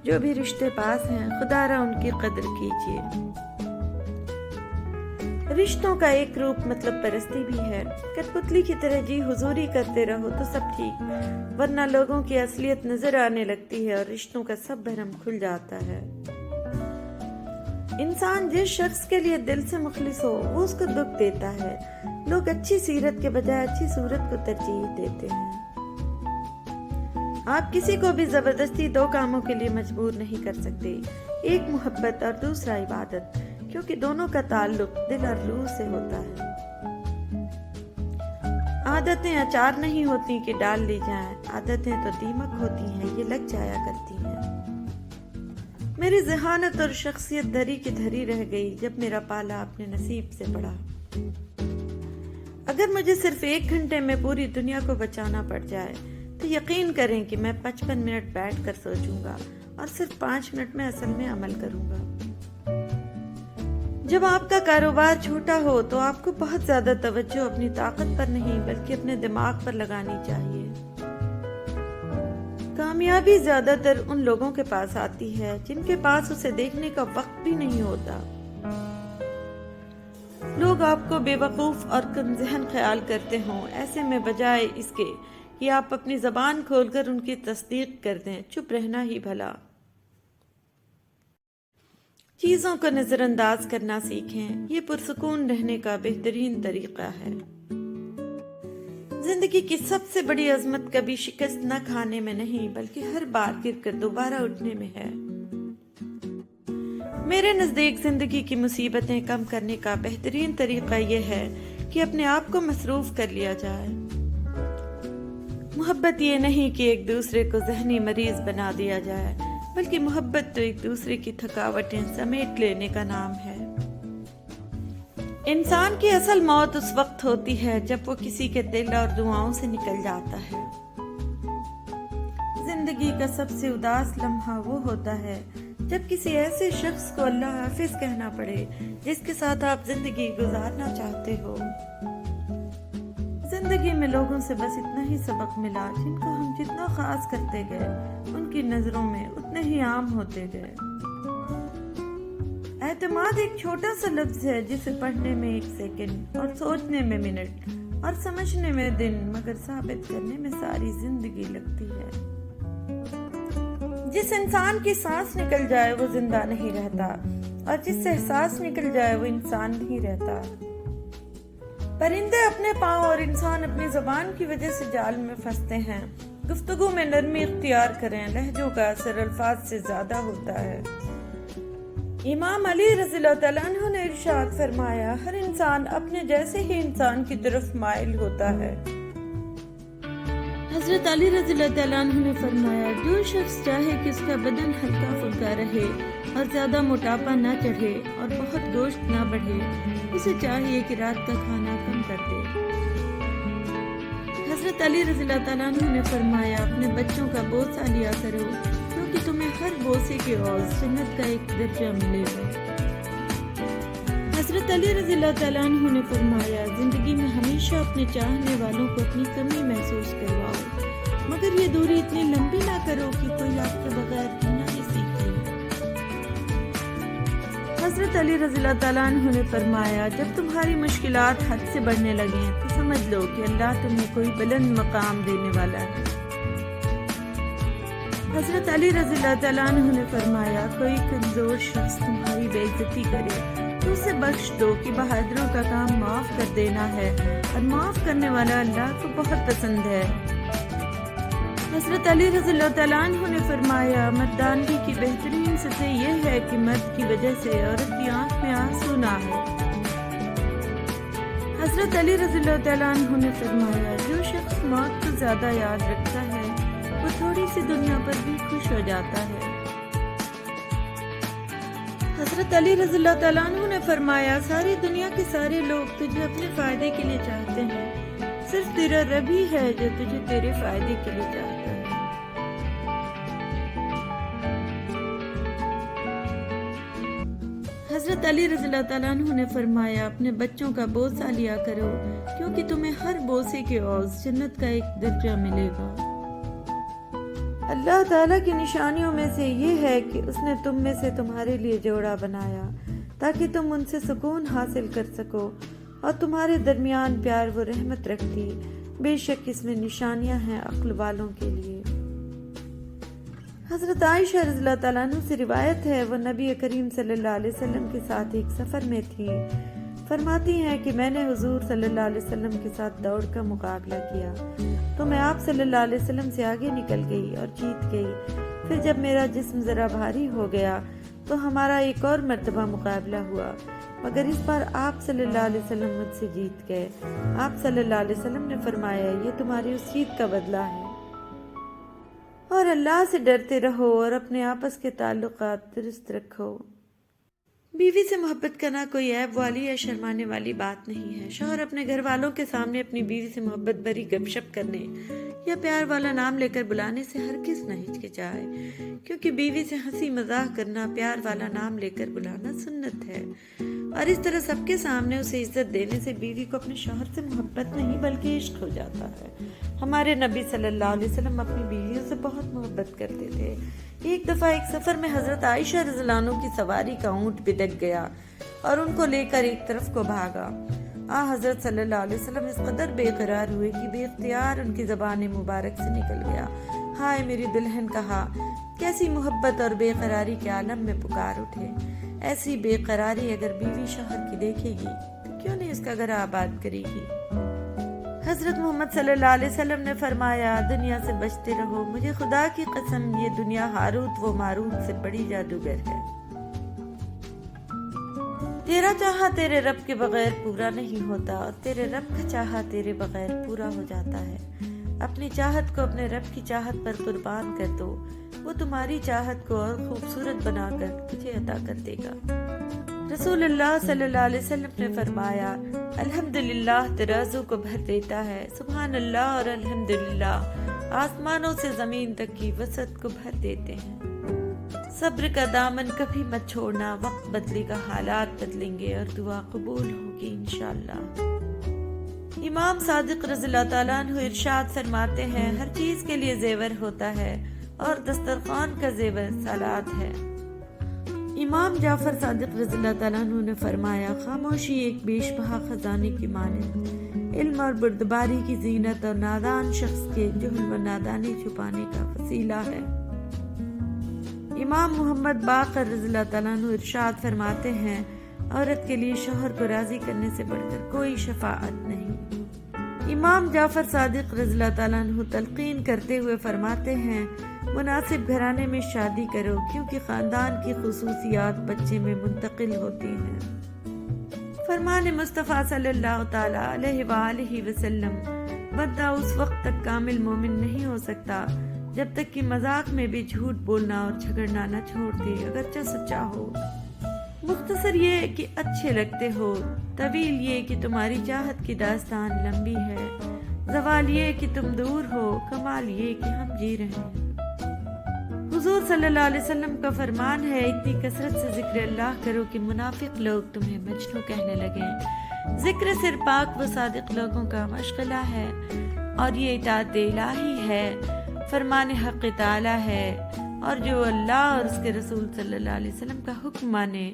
جو بھی رشتے پاس ہیں خدا را ان کی قدر کیجیے۔ رشتوں کا ایک روپ مطلب پرستی بھی ہے۔ کٹپتلی کی طرح جی حضوری کرتے رہو تو سب ٹھیک، ورنہ لوگوں کی اصلیت نظر آنے لگتی ہے اور رشتوں کا سب بھرم کھل جاتا ہے۔ انسان جس شخص کے لیے دل سے مخلص ہو وہ اس کو دکھ دیتا ہے۔ لوگ اچھی سیرت کے بجائے اچھی صورت کو ترجیح دیتے ہیں۔ آپ کسی کو بھی زبردستی 2 کاموں کے لیے مجبور نہیں کر سکتے، ایک محبت اور دوسرا عبادت، کیونکہ دونوں کا تعلق دل اور روح سے ہوتا ہے۔ عادتیں اچار نہیں ہوتی کہ ڈال لی جائیں، عادتیں تو دیمک ہوتی ہیں، یہ لگ جایا کرتی ہیں۔ میری ذہانت اور شخصیت دھری کی دھری رہ گئی جب میرا پالا اپنے نصیب سے پڑا۔ اگر مجھے صرف 1 گھنٹے میں پوری دنیا کو بچانا پڑ جائے تو یقین کریں کہ میں 55 منٹ بیٹھ کر سوچوں گا اور صرف 5 منٹ میں اصل میں عمل کروں گا۔ جب آپ کا کاروبار چھوٹا ہو تو آپ کو بہت زیادہ توجہ اپنی طاقت پر نہیں بلکہ اپنے دماغ پر لگانی چاہیے۔ کامیابی زیادہ تر ان لوگوں کے پاس آتی ہے جن کے پاس اسے دیکھنے کا وقت بھی نہیں ہوتا۔ لوگ آپ کو بے وقوف اور کم ذہن خیال کرتے ہوں، ایسے میں بجائے اس کے کہ آپ اپنی زبان کھول کر ان کی تصدیق کر دیں، چپ رہنا ہی بھلا۔ چیزوں کو نظر انداز کرنا سیکھیں، یہ پرسکون رہنے کا بہترین طریقہ ہے۔ زندگی کی سب سے بڑی عظمت کبھی شکست نہ کھانے میں نہیں بلکہ ہر بار گر کر دوبارہ اٹھنے میں ہے۔ میرے نزدیک زندگی کی مصیبتیں کم کرنے کا بہترین طریقہ یہ ہے کہ اپنے آپ کو مصروف کر لیا جائے۔ محبت یہ نہیں کہ ایک دوسرے کو ذہنی مریض بنا دیا جائے، بلکہ محبت تو ایک دوسرے کی تھکاوٹیں سمیٹ لینے کا نام ہے۔ انسان کی اصل موت اس وقت ہوتی ہے جب وہ کسی کے دل اور دعاؤں سے نکل جاتا ہے۔ زندگی کا سب سے اداس لمحہ وہ ہوتا ہے جب کسی ایسے شخص کو اللہ حافظ کہنا پڑے جس کے ساتھ آپ زندگی گزارنا چاہتے ہو۔ زندگی میں لوگوں سے بس اتنا ہی سبق ملا، جن کو ہم جتنا خاص کرتے گئے ان کی نظروں میں اتنے ہی عام ہوتے گئے۔ اعتماد ایک چھوٹا سا لفظ ہے جسے پڑھنے میں 1 سیکنڈ اور سوچنے میں منٹ اور سمجھنے میں دن مگر ثابت کرنے میں ساری زندگی لگتی ہے۔ جس انسان کی سانس نکل جائے وہ زندہ نہیں رہتا، اور جس سے احساس نکل جائے وہ انسان نہیں رہتا۔ پرندے اپنے پاؤں اور انسان اپنی زبان کی وجہ سے جال میں پھنستے ہیں۔ گفتگو میں نرمی اختیار کریں، لہجوں کا اثر الفاظ سے زیادہ ہوتا ہے۔ امام علی رضی اللہ تعالیٰ عنہ نے ارشاد فرمایا، ہر انسان اپنے جیسے ہی انسان کی طرف مائل ہوتا ہے۔ حضرت علی رضی اللہ تعالیٰ عنہ نے فرمایا، جو شخص چاہے کہ اس کا بدن ہلکا پھلکا رہے اور زیادہ موٹاپا نہ چڑھے اور بہت گوشت نہ بڑھے، اسے چاہیے کہ رات کا کھانا کم کر دے۔ حضرت علی رضی اللہ تعالیٰ عنہ نے فرمایا، اپنے بچوں کا بوسہ لیا کرو، کیونکہ تمہیں ہر بوسے کے عوض جنت کا ایک درجہ ملے گا۔ حضرت علی رضی اللہ تعالیٰ عنہ نے فرمایا، زندگی میں ہمیشہ اپنے چاہنے والوں کو اپنی کمی محسوس کرواؤ، مگر یہ دوری اتنی لمبی نہ کرو کہ کوئی آپ کے بغیر جینا ہی سیکھ لے۔ حضرت علی رضی اللہ تعالیٰ عنہ نے فرمایا، جب تمہاری مشکلات حد سے بڑھنے لگیں تو سمجھ لو کہ اللہ تمہیں کوئی بلند مقام دینے والا ہے۔ حضرت علی رضی اللہ تعالیٰ عنہ نے فرمایا، کوئی کمزور شخص تمہاری بے عزتی کرے تو اسے بخش دو کہ بہادروں کا کام معاف کر دینا ہے، اور معاف کرنے والا اللہ کو بہت پسند ہے۔ حضرت علی رضی اللہ تعالیٰ عنہ نے فرمایا، مردانگی کی بہترین سطح یہ ہے کہ مرد کی وجہ سے عورت کی آنکھ میں آنسو نہ آئے۔ حضرت علی رضی اللہ تعالیٰ عنہ نے فرمایا، جو شخص موت کو زیادہ یاد رکھتا ہے وہ تھوڑی سی دنیا پر بھی خوش ہو جاتا ہے۔ حضرت علی رضی اللہ تعالیٰ عنہ نے فرمایا، ساری دنیا کے سارے لوگ تجھے اپنے فائدے کے لیے چاہتے ہیں، صرف تیرا رب ہی ہے جو تجھے تیرے فائدے کے لیے چاہتا ہے۔ حضرت علی رضی اللہ تعالیٰ عنہ نے فرمایا، اپنے بچوں کا بوسہ لیا کرو، کیونکہ تمہیں ہر بوسے کے عوض جنت کا ایک درجہ ملے گا۔ اللہ تعالیٰ کی نشانیوں میں سے یہ ہے کہ اس نے تم میں سے تمہارے لیے جوڑا بنایا تاکہ تم ان سے سکون حاصل کر سکو، اور تمہارے درمیان پیار و رحمت رکھتی، بے شک اس میں نشانیاں ہیں عقل والوں کے لیے۔ حضرت عائشہ رضی اللہ تعالیٰ عنہ سے روایت ہے، وہ نبی کریم صلی اللہ علیہ وسلم کے ساتھ ایک سفر میں تھی۔ فرماتی ہیں کہ میں نے حضور صلی اللہ علیہ وسلم کے ساتھ دوڑ کا مقابلہ کیا تو میں آپ صلی اللہ علیہ وسلم سے آگے نکل گئی اور جیت گئی۔ پھر جب میرا جسم ذرا بھاری ہو گیا تو ہمارا ایک اور مرتبہ مقابلہ ہوا، مگر اس بار آپ صلی اللہ علیہ وسلم مجھ سے جیت گئے۔ آپ صلی اللہ علیہ وسلم نے فرمایا، یہ تمہاری اس جیت کا بدلہ ہے، اور اللہ سے ڈرتے رہو اور اپنے آپس کے تعلقات درست رکھو۔ بیوی سے محبت کرنا کوئی عیب والی یا شرمانے والی بات نہیں ہے۔ شوہر اپنے گھر والوں کے سامنے اپنی بیوی سے محبت بھری گپ شپ کرنے یا پیار والا نام لے کر بلانے سے ہرگز نہ ہچکچائے، کیونکہ بیوی سے ہنسی مذاق کرنا، پیار والا نام لے کر بلانا سنت ہے، اور اس طرح سب کے سامنے اسے عزت دینے سے بیوی کو اپنے شوہر سے محبت نہیں بلکہ عشق ہو جاتا ہے۔ ہمارے نبی صلی اللہ علیہ وسلم اپنی بیویوں سے بہت محبت کرتے تھے۔ ایک دفعہ ایک سفر میں حضرت عائشہ رضی اللہ عنہ کی سواری کا اونٹ بدک گیا اور ان کو لے کر ایک طرف کو بھاگا۔ حضرت صلی اللہ علیہ وسلم اس قدر بے قرار ہوئے کہ بے اختیار ان کی زبان مبارک سے نکل گیا، ہائے میری دلہن کہا۔ کیسی محبت اور بے قراری کے عالم میں پکار اٹھے۔ ایسی بے قراری اگر بیوی شوہر کی دیکھے گی تو کیوں نہیں اس کا گھر آباد کرے گی۔ حضرت محمد صلی اللہ علیہ وسلم نے فرمایا، دنیا سے بچتے رہو، مجھے خدا کی قسم یہ دنیا ہاروت و ماروت سے بڑی جادوگر ہے۔ تیرا چاہا تیرے رب کے بغیر پورا نہیں ہوتا، اور تیرے رب کا چاہا تیرے بغیر پورا ہو جاتا ہے۔ اپنی چاہت کو اپنے رب کی چاہت پر قربان کر دو، وہ تمہاری چاہت کو اور خوبصورت بنا کر تجھے عطا کر دے گا۔ رسول اللہ صلی اللہ علیہ وسلم نے فرمایا، الحمدللہ ترازو کو بھر دیتا ہے، سبحان اللہ اور الحمدللہ آسمانوں سے زمین تک کی وسعت کو بھر دیتے ہیں۔ صبر کا دامن کبھی مت چھوڑنا، وقت بدلے گا، حالات بدلیں گے اور دعا قبول ہوگی انشاءاللہ۔ امام صادق رضی اللہ تعالیٰ عنہ ارشاد فرماتے ہیں، ہر چیز کے لیے زیور ہوتا ہے اور دسترخوان کا زیور سلاد ہے۔ امام جعفر صادق رضی اللہ تعالیٰ عنہ نے فرمایا، خاموشی ایک بیش بہا خزانے کی مانند، علم اور بردباری کی زینت اور نادان شخص کے جہل و نادانی چھپانے کا وسیلہ ہے۔ امام محمد باقر رضی اللہ تعالیٰ عنہ ارشاد فرماتے ہیں عورت کے لیے شوہر کو راضی کرنے سے بڑھ کر کوئی شفاعت نہیں۔ امام جعفر صادق رضی اللہ تعالیٰ عنہ تلقین کرتے ہوئے فرماتے ہیں مناسب گھرانے میں شادی کرو کیونکہ خاندان کی خصوصیات بچے میں منتقل ہوتی ہیں۔ فرمان مصطفیٰ صلی اللہ تعالیٰ علیہ وآلہ وسلم بندہ اس وقت تک کامل مومن نہیں ہو سکتا جب تک کہ مذاق میں بھی جھوٹ بولنا اور جھگڑنا نہ چھوڑ دے، اگرچہ سچا ہو۔ مختصر یہ کہ اچھے لگتے ہو، طویل یہ کہ تمہاری چاہت کی داستان لمبی ہے، زوال یہ کہ تم دور ہو، کمال یہ کہ ہم جی رہے ہیں۔ حضور صلی اللہ علیہ وسلم کا فرمان ہے اتنی کثرت سے ذکر اللہ کرو کہ منافق لوگ تمہیں مجنوں کہنے لگیں۔ ذکر صرف پاک و صادق لوگوں کا مشغلہ ہے اور یہ اطاعت الہی ہے، فرمان حق تعالی ہے، اور جو اللہ اور اس کے رسول صلی اللہ علیہ وسلم کا حکم مانے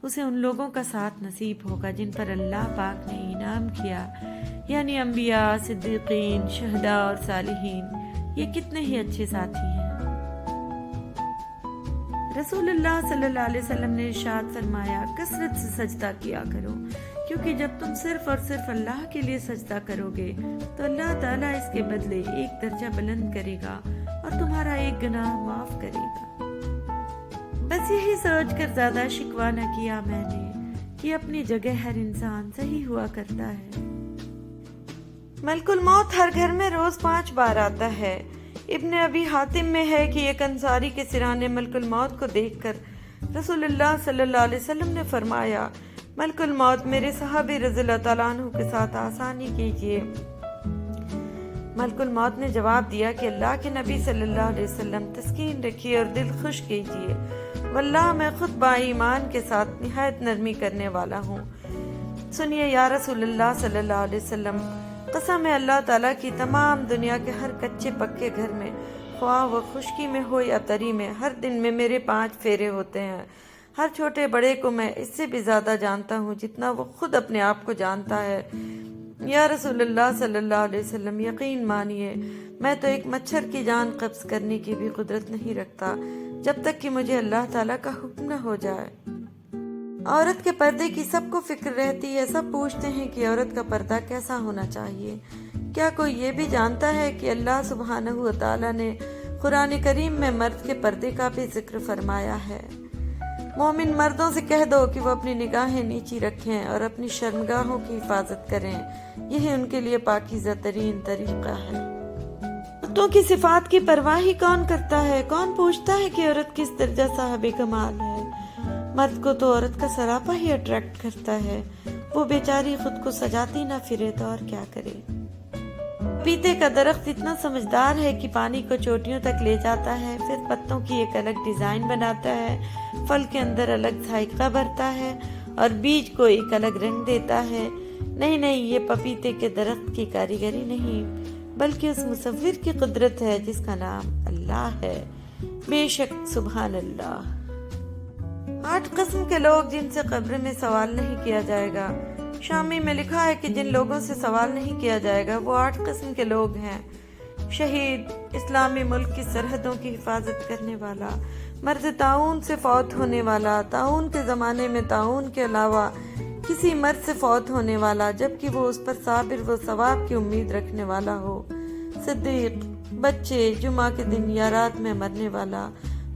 اسے ان لوگوں کا ساتھ نصیب ہوگا جن پر اللہ پاک نے انعام کیا، یعنی انبیاء، صدیقین، شہداء اور صالحین۔ یہ کتنے ہی اچھے ساتھی ہیں۔ رسول اللہ صلی اللہ علیہ وسلم نے ارشاد فرمایا کثرت سے سجدہ کیا کرو، کیونکہ جب تم صرف اور صرف اللہ کے لیے سجدہ کرو گے تو اللہ تعالیٰ اس کے بدلے ایک درجہ بلند کرے گا اور تمہارا ایک گناہ معاف کرے گا۔ بس یہی سوچ کر زیادہ شکوہ نہ کیا میں نے کہ اپنی جگہ ہر انسان صحیح ہوا کرتا ہے۔ ملک الموت ہر گھر میں روز 5 بار آتا ہے۔ ابن ابی حاتم میں ہے کہ ایک انصاری کے سرانے ملک الموت کو دیکھ کر رسول اللہ صلی اللہ علیہ وسلم نے فرمایا ملک الموت میرے صحابی رضی اللہ تعالیٰ عنہ کے ساتھ آسانی کیجیے۔ ملک الموت نے جواب دیا کہ اللہ کے نبی صلی اللہ علیہ وسلم تسکین رکھیے اور دل خوش کیجیے، واللہ میں خود با ایمان کے ساتھ نہایت نرمی کرنے والا ہوں۔ سنیے یا رسول اللہ صلی اللہ علیہ وسلم، قسم ہے اللہ تعالیٰ کی، تمام دنیا کے ہر کچے پکے گھر میں خواہ وہ خشکی میں ہو یا تری میں ہر دن میں میرے 5 پھیرے ہوتے ہیں۔ ہر چھوٹے بڑے کو میں اس سے بھی زیادہ جانتا ہوں جتنا وہ خود اپنے آپ کو جانتا ہے۔ یا رسول اللہ صلی اللہ علیہ وسلم، یقین مانیے میں تو ایک مچھر کی جان قبض کرنے کی بھی قدرت نہیں رکھتا جب تک کہ مجھے اللہ تعالیٰ کا حکم نہ ہو جائے۔ عورت کے پردے کی سب کو فکر رہتی ہے، سب پوچھتے ہیں کہ عورت کا پردہ کیسا ہونا چاہیے۔ کیا کوئی یہ بھی جانتا ہے کہ اللہ سبحانہ و تعالیٰ نے قرآن کریم میں مرد کے پردے کا بھی ذکر فرمایا ہے؟ مومن مردوں سے کہہ دو کہ وہ اپنی نگاہیں نیچی رکھیں اور اپنی شرمگاہوں کی حفاظت کریں، یہی ان کے لیے پاکیزہ ترین طریقہ ہے۔ عورتوں کی صفات کی پرواہ ہی کون کرتا ہے؟ کون پوچھتا ہے کہ عورت کس درجہ صاحب کمال ہے؟ مرد کو تو عورت کا سراپا ہی اٹریکٹ کرتا ہے، وہ بیچاری خود کو سجاتی نہ پھرے تو اور کیا کرے۔ پیتے کا درخت اتنا سمجھدار ہے کہ پانی کو چوٹیوں تک لے جاتا ہے، پھر پتوں کی ایک الگ ڈیزائن بناتا ہے، پھل کے اندر الگ ذائقہ بھرتا ہے اور بیج کو ایک الگ رنگ دیتا ہے۔ نہیں نہیں، یہ پپیتے کے درخت کی کاریگری نہیں بلکہ اس مصور کی قدرت ہے جس کا نام اللہ ہے۔ بے شک سبحان اللہ۔ 8 قسم کے لوگ جن سے قبر میں سوال نہیں کیا جائے گا۔ شامی میں لکھا ہے کہ جن لوگوں سے سوال نہیں کیا جائے گا وہ 8 قسم کے لوگ ہیں: شہید، اسلامی ملک کی سرحدوں کی حفاظت کرنے والا، مرد طاعون سے فوت ہونے والا، طاعون کے زمانے میں طاعون کے علاوہ کسی مرد سے فوت ہونے والا جبکہ وہ اس پر صابر و ثواب کی امید رکھنے والا ہو، صدیق، بچے، جمعہ کے دن یا رات میں مرنے والا،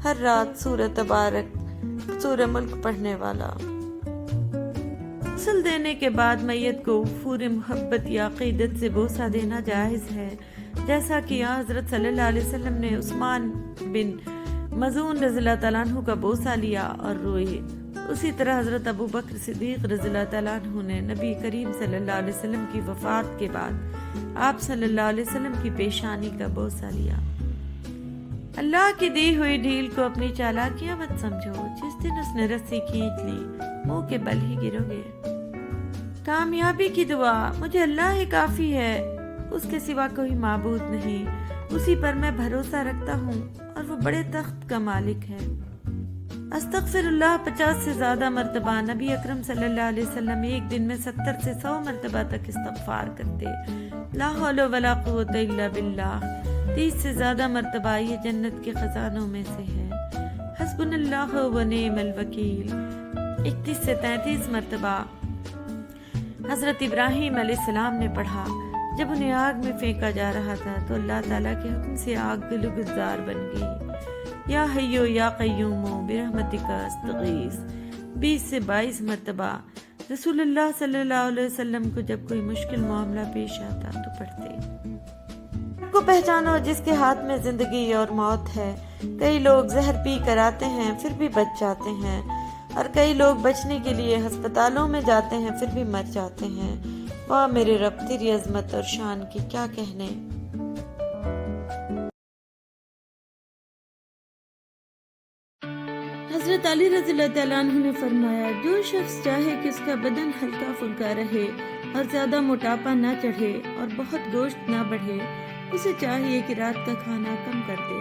ہر رات سورہ تبارک، سورہ ملک پڑھنے والا۔ غسل دینے کے بعد میت کو پورے محبت یا عقیدت سے بوسہ دینا جائز ہے، جیسا کہ حضرت صلی اللہ علیہ وسلم نے عثمان بن مظعون رضی اللہ تعالیٰ عنہ کا بوسہ لیا اور روئے۔ اسی طرح حضرت ابو بکر صدیق رضی اللہ تعالیٰ عنہ نے نبی کریم صلی اللہ علیہ وسلم کی وفات کے بعد آپ صلی اللہ علیہ وسلم کی پیشانی کا بوسہ لیا۔ اللہ کی دی ہوئی ڈھیل کو اپنی چالاکیاں مت سمجھو، جس دن اس نے رسی کھینچ لی منہ کے بل ہی گرو گے۔ کامیابی کی دعا: مجھے اللہ ہی کافی ہے، اس کے سوا کوئی معبود نہیں، اسی پر میں بھروسہ رکھتا ہوں اور وہ بڑے تخت کا مالک ہے۔ استغفر اللہ 50 سے زیادہ مرتبہ۔ نبی اکرم صلی اللہ علیہ وسلم ایک دن میں 70 سے 100 مرتبہ تک استغفار کرتے۔ لا حول ولا قوت الا باللہ 30 سے زیادہ مرتبہ۔ یہ جنت کے خزانوں میں سے ہے۔ حسب حسبنا اللہ و نعم الوکیل 31 سے 33 مرتبہ حضرت ابراہیم علیہ السلام نے پڑھا۔ جب انہیں آگ میں پھینکا جا رہا تھا تو اللہ تعالیٰ کے حکم سے آگ گل و گلزار بن گئی۔ یا حیو یا قیوم برحمتک استغیث 20 سے 22 مرتبہ رسول اللہ صلی اللہ علیہ وسلم کو جب کوئی مشکل معاملہ پیش آتا تو پڑھتے۔ کو پہچانو جس کے ہاتھ میں زندگی اور موت ہے۔ کئی لوگ زہر پی کر آتے ہیں پھر بھی بچ جاتے ہیں، اور کئی لوگ بچنے کے لیے ہسپتالوں میں جاتے ہیں پھر بھی مر جاتے ہیں۔ واہ میرے رب، تیری عظمت اور شان کی کیا کہنے۔ حضرت علی رضی اللہ تعالیٰ عنہ نے فرمایا، جو شخص چاہے کہ اس کا بدن ہلکا پھلکا رہے اور زیادہ موٹاپا نہ چڑھے اور بہت گوشت نہ بڑھے، اسے چاہیے کہ رات کا کھانا کم کر دے۔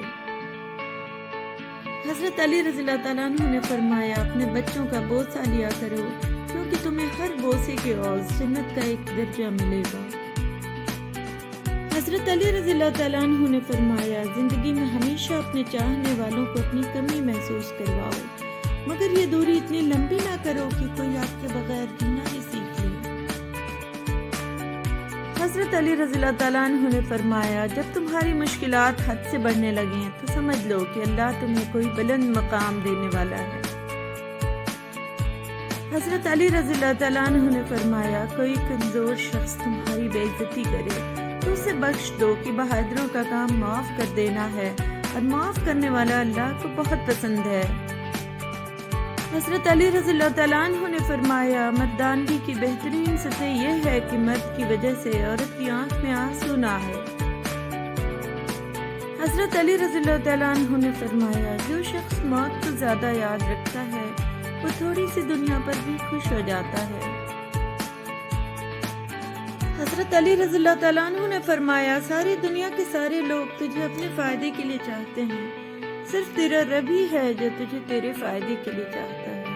حضرت علی رضی اللہ تعالیٰ عنہ نے فرمایا، اپنے بچوں کا بوسہ لیا کرو کیونکہ تمہیں ہر بوسے کے عوض جنت کا ایک درجہ ملے گا۔ حضرت علی رضی اللہ تعالیٰ عنہ نے فرمایا، زندگی میں ہمیشہ اپنے چاہنے والوں کو اپنی کمی محسوس کرواؤ، مگر یہ دوری اتنی لمبی نہ کرو کہ کوئی آپ کے بغیر جینا ہی سیکھ لے۔ حضرت علی رضی اللہ تعالیٰ عنہ نے فرمایا، جب تمہاری مشکلات حد سے بڑھنے لگیں تو سمجھ لو کہ اللہ تمہیں کوئی بلند مقام دینے والا ہے۔ حضرت علی رضی اللہ تعالیٰ عنہ نے فرمایا، کوئی کمزور شخص تمہاری بے عزتی کرے تو اسے بخش دو کہ بہادروں کا کام معاف کر دینا ہے، اور معاف کرنے والا اللہ کو بہت پسند ہے۔ حضرت علی رضی اللہ تعالیٰ عنہ نے فرمایا، مردانگی کی بہترین سطح یہ ہے کہ مرد کی وجہ سے عورت کی آنکھ میں آنسو نہ آئے۔ حضرت علی رضی اللہ تعالیٰ عنہ نے فرمایا، جو شخص موت کو زیادہ یاد رکھتا ہے وہ تھوڑی سی دنیا پر بھی خوش ہو جاتا ہے۔ حضرت علی رضی اللہ تعالیٰ عنہ نے فرمایا، ساری دنیا کے سارے لوگ تجھے اپنے فائدے کے لیے چاہتے ہیں، صرف تیرا رب ہی ہے جو تجھے تیرے فائدے کے لیے چاہتا ہے۔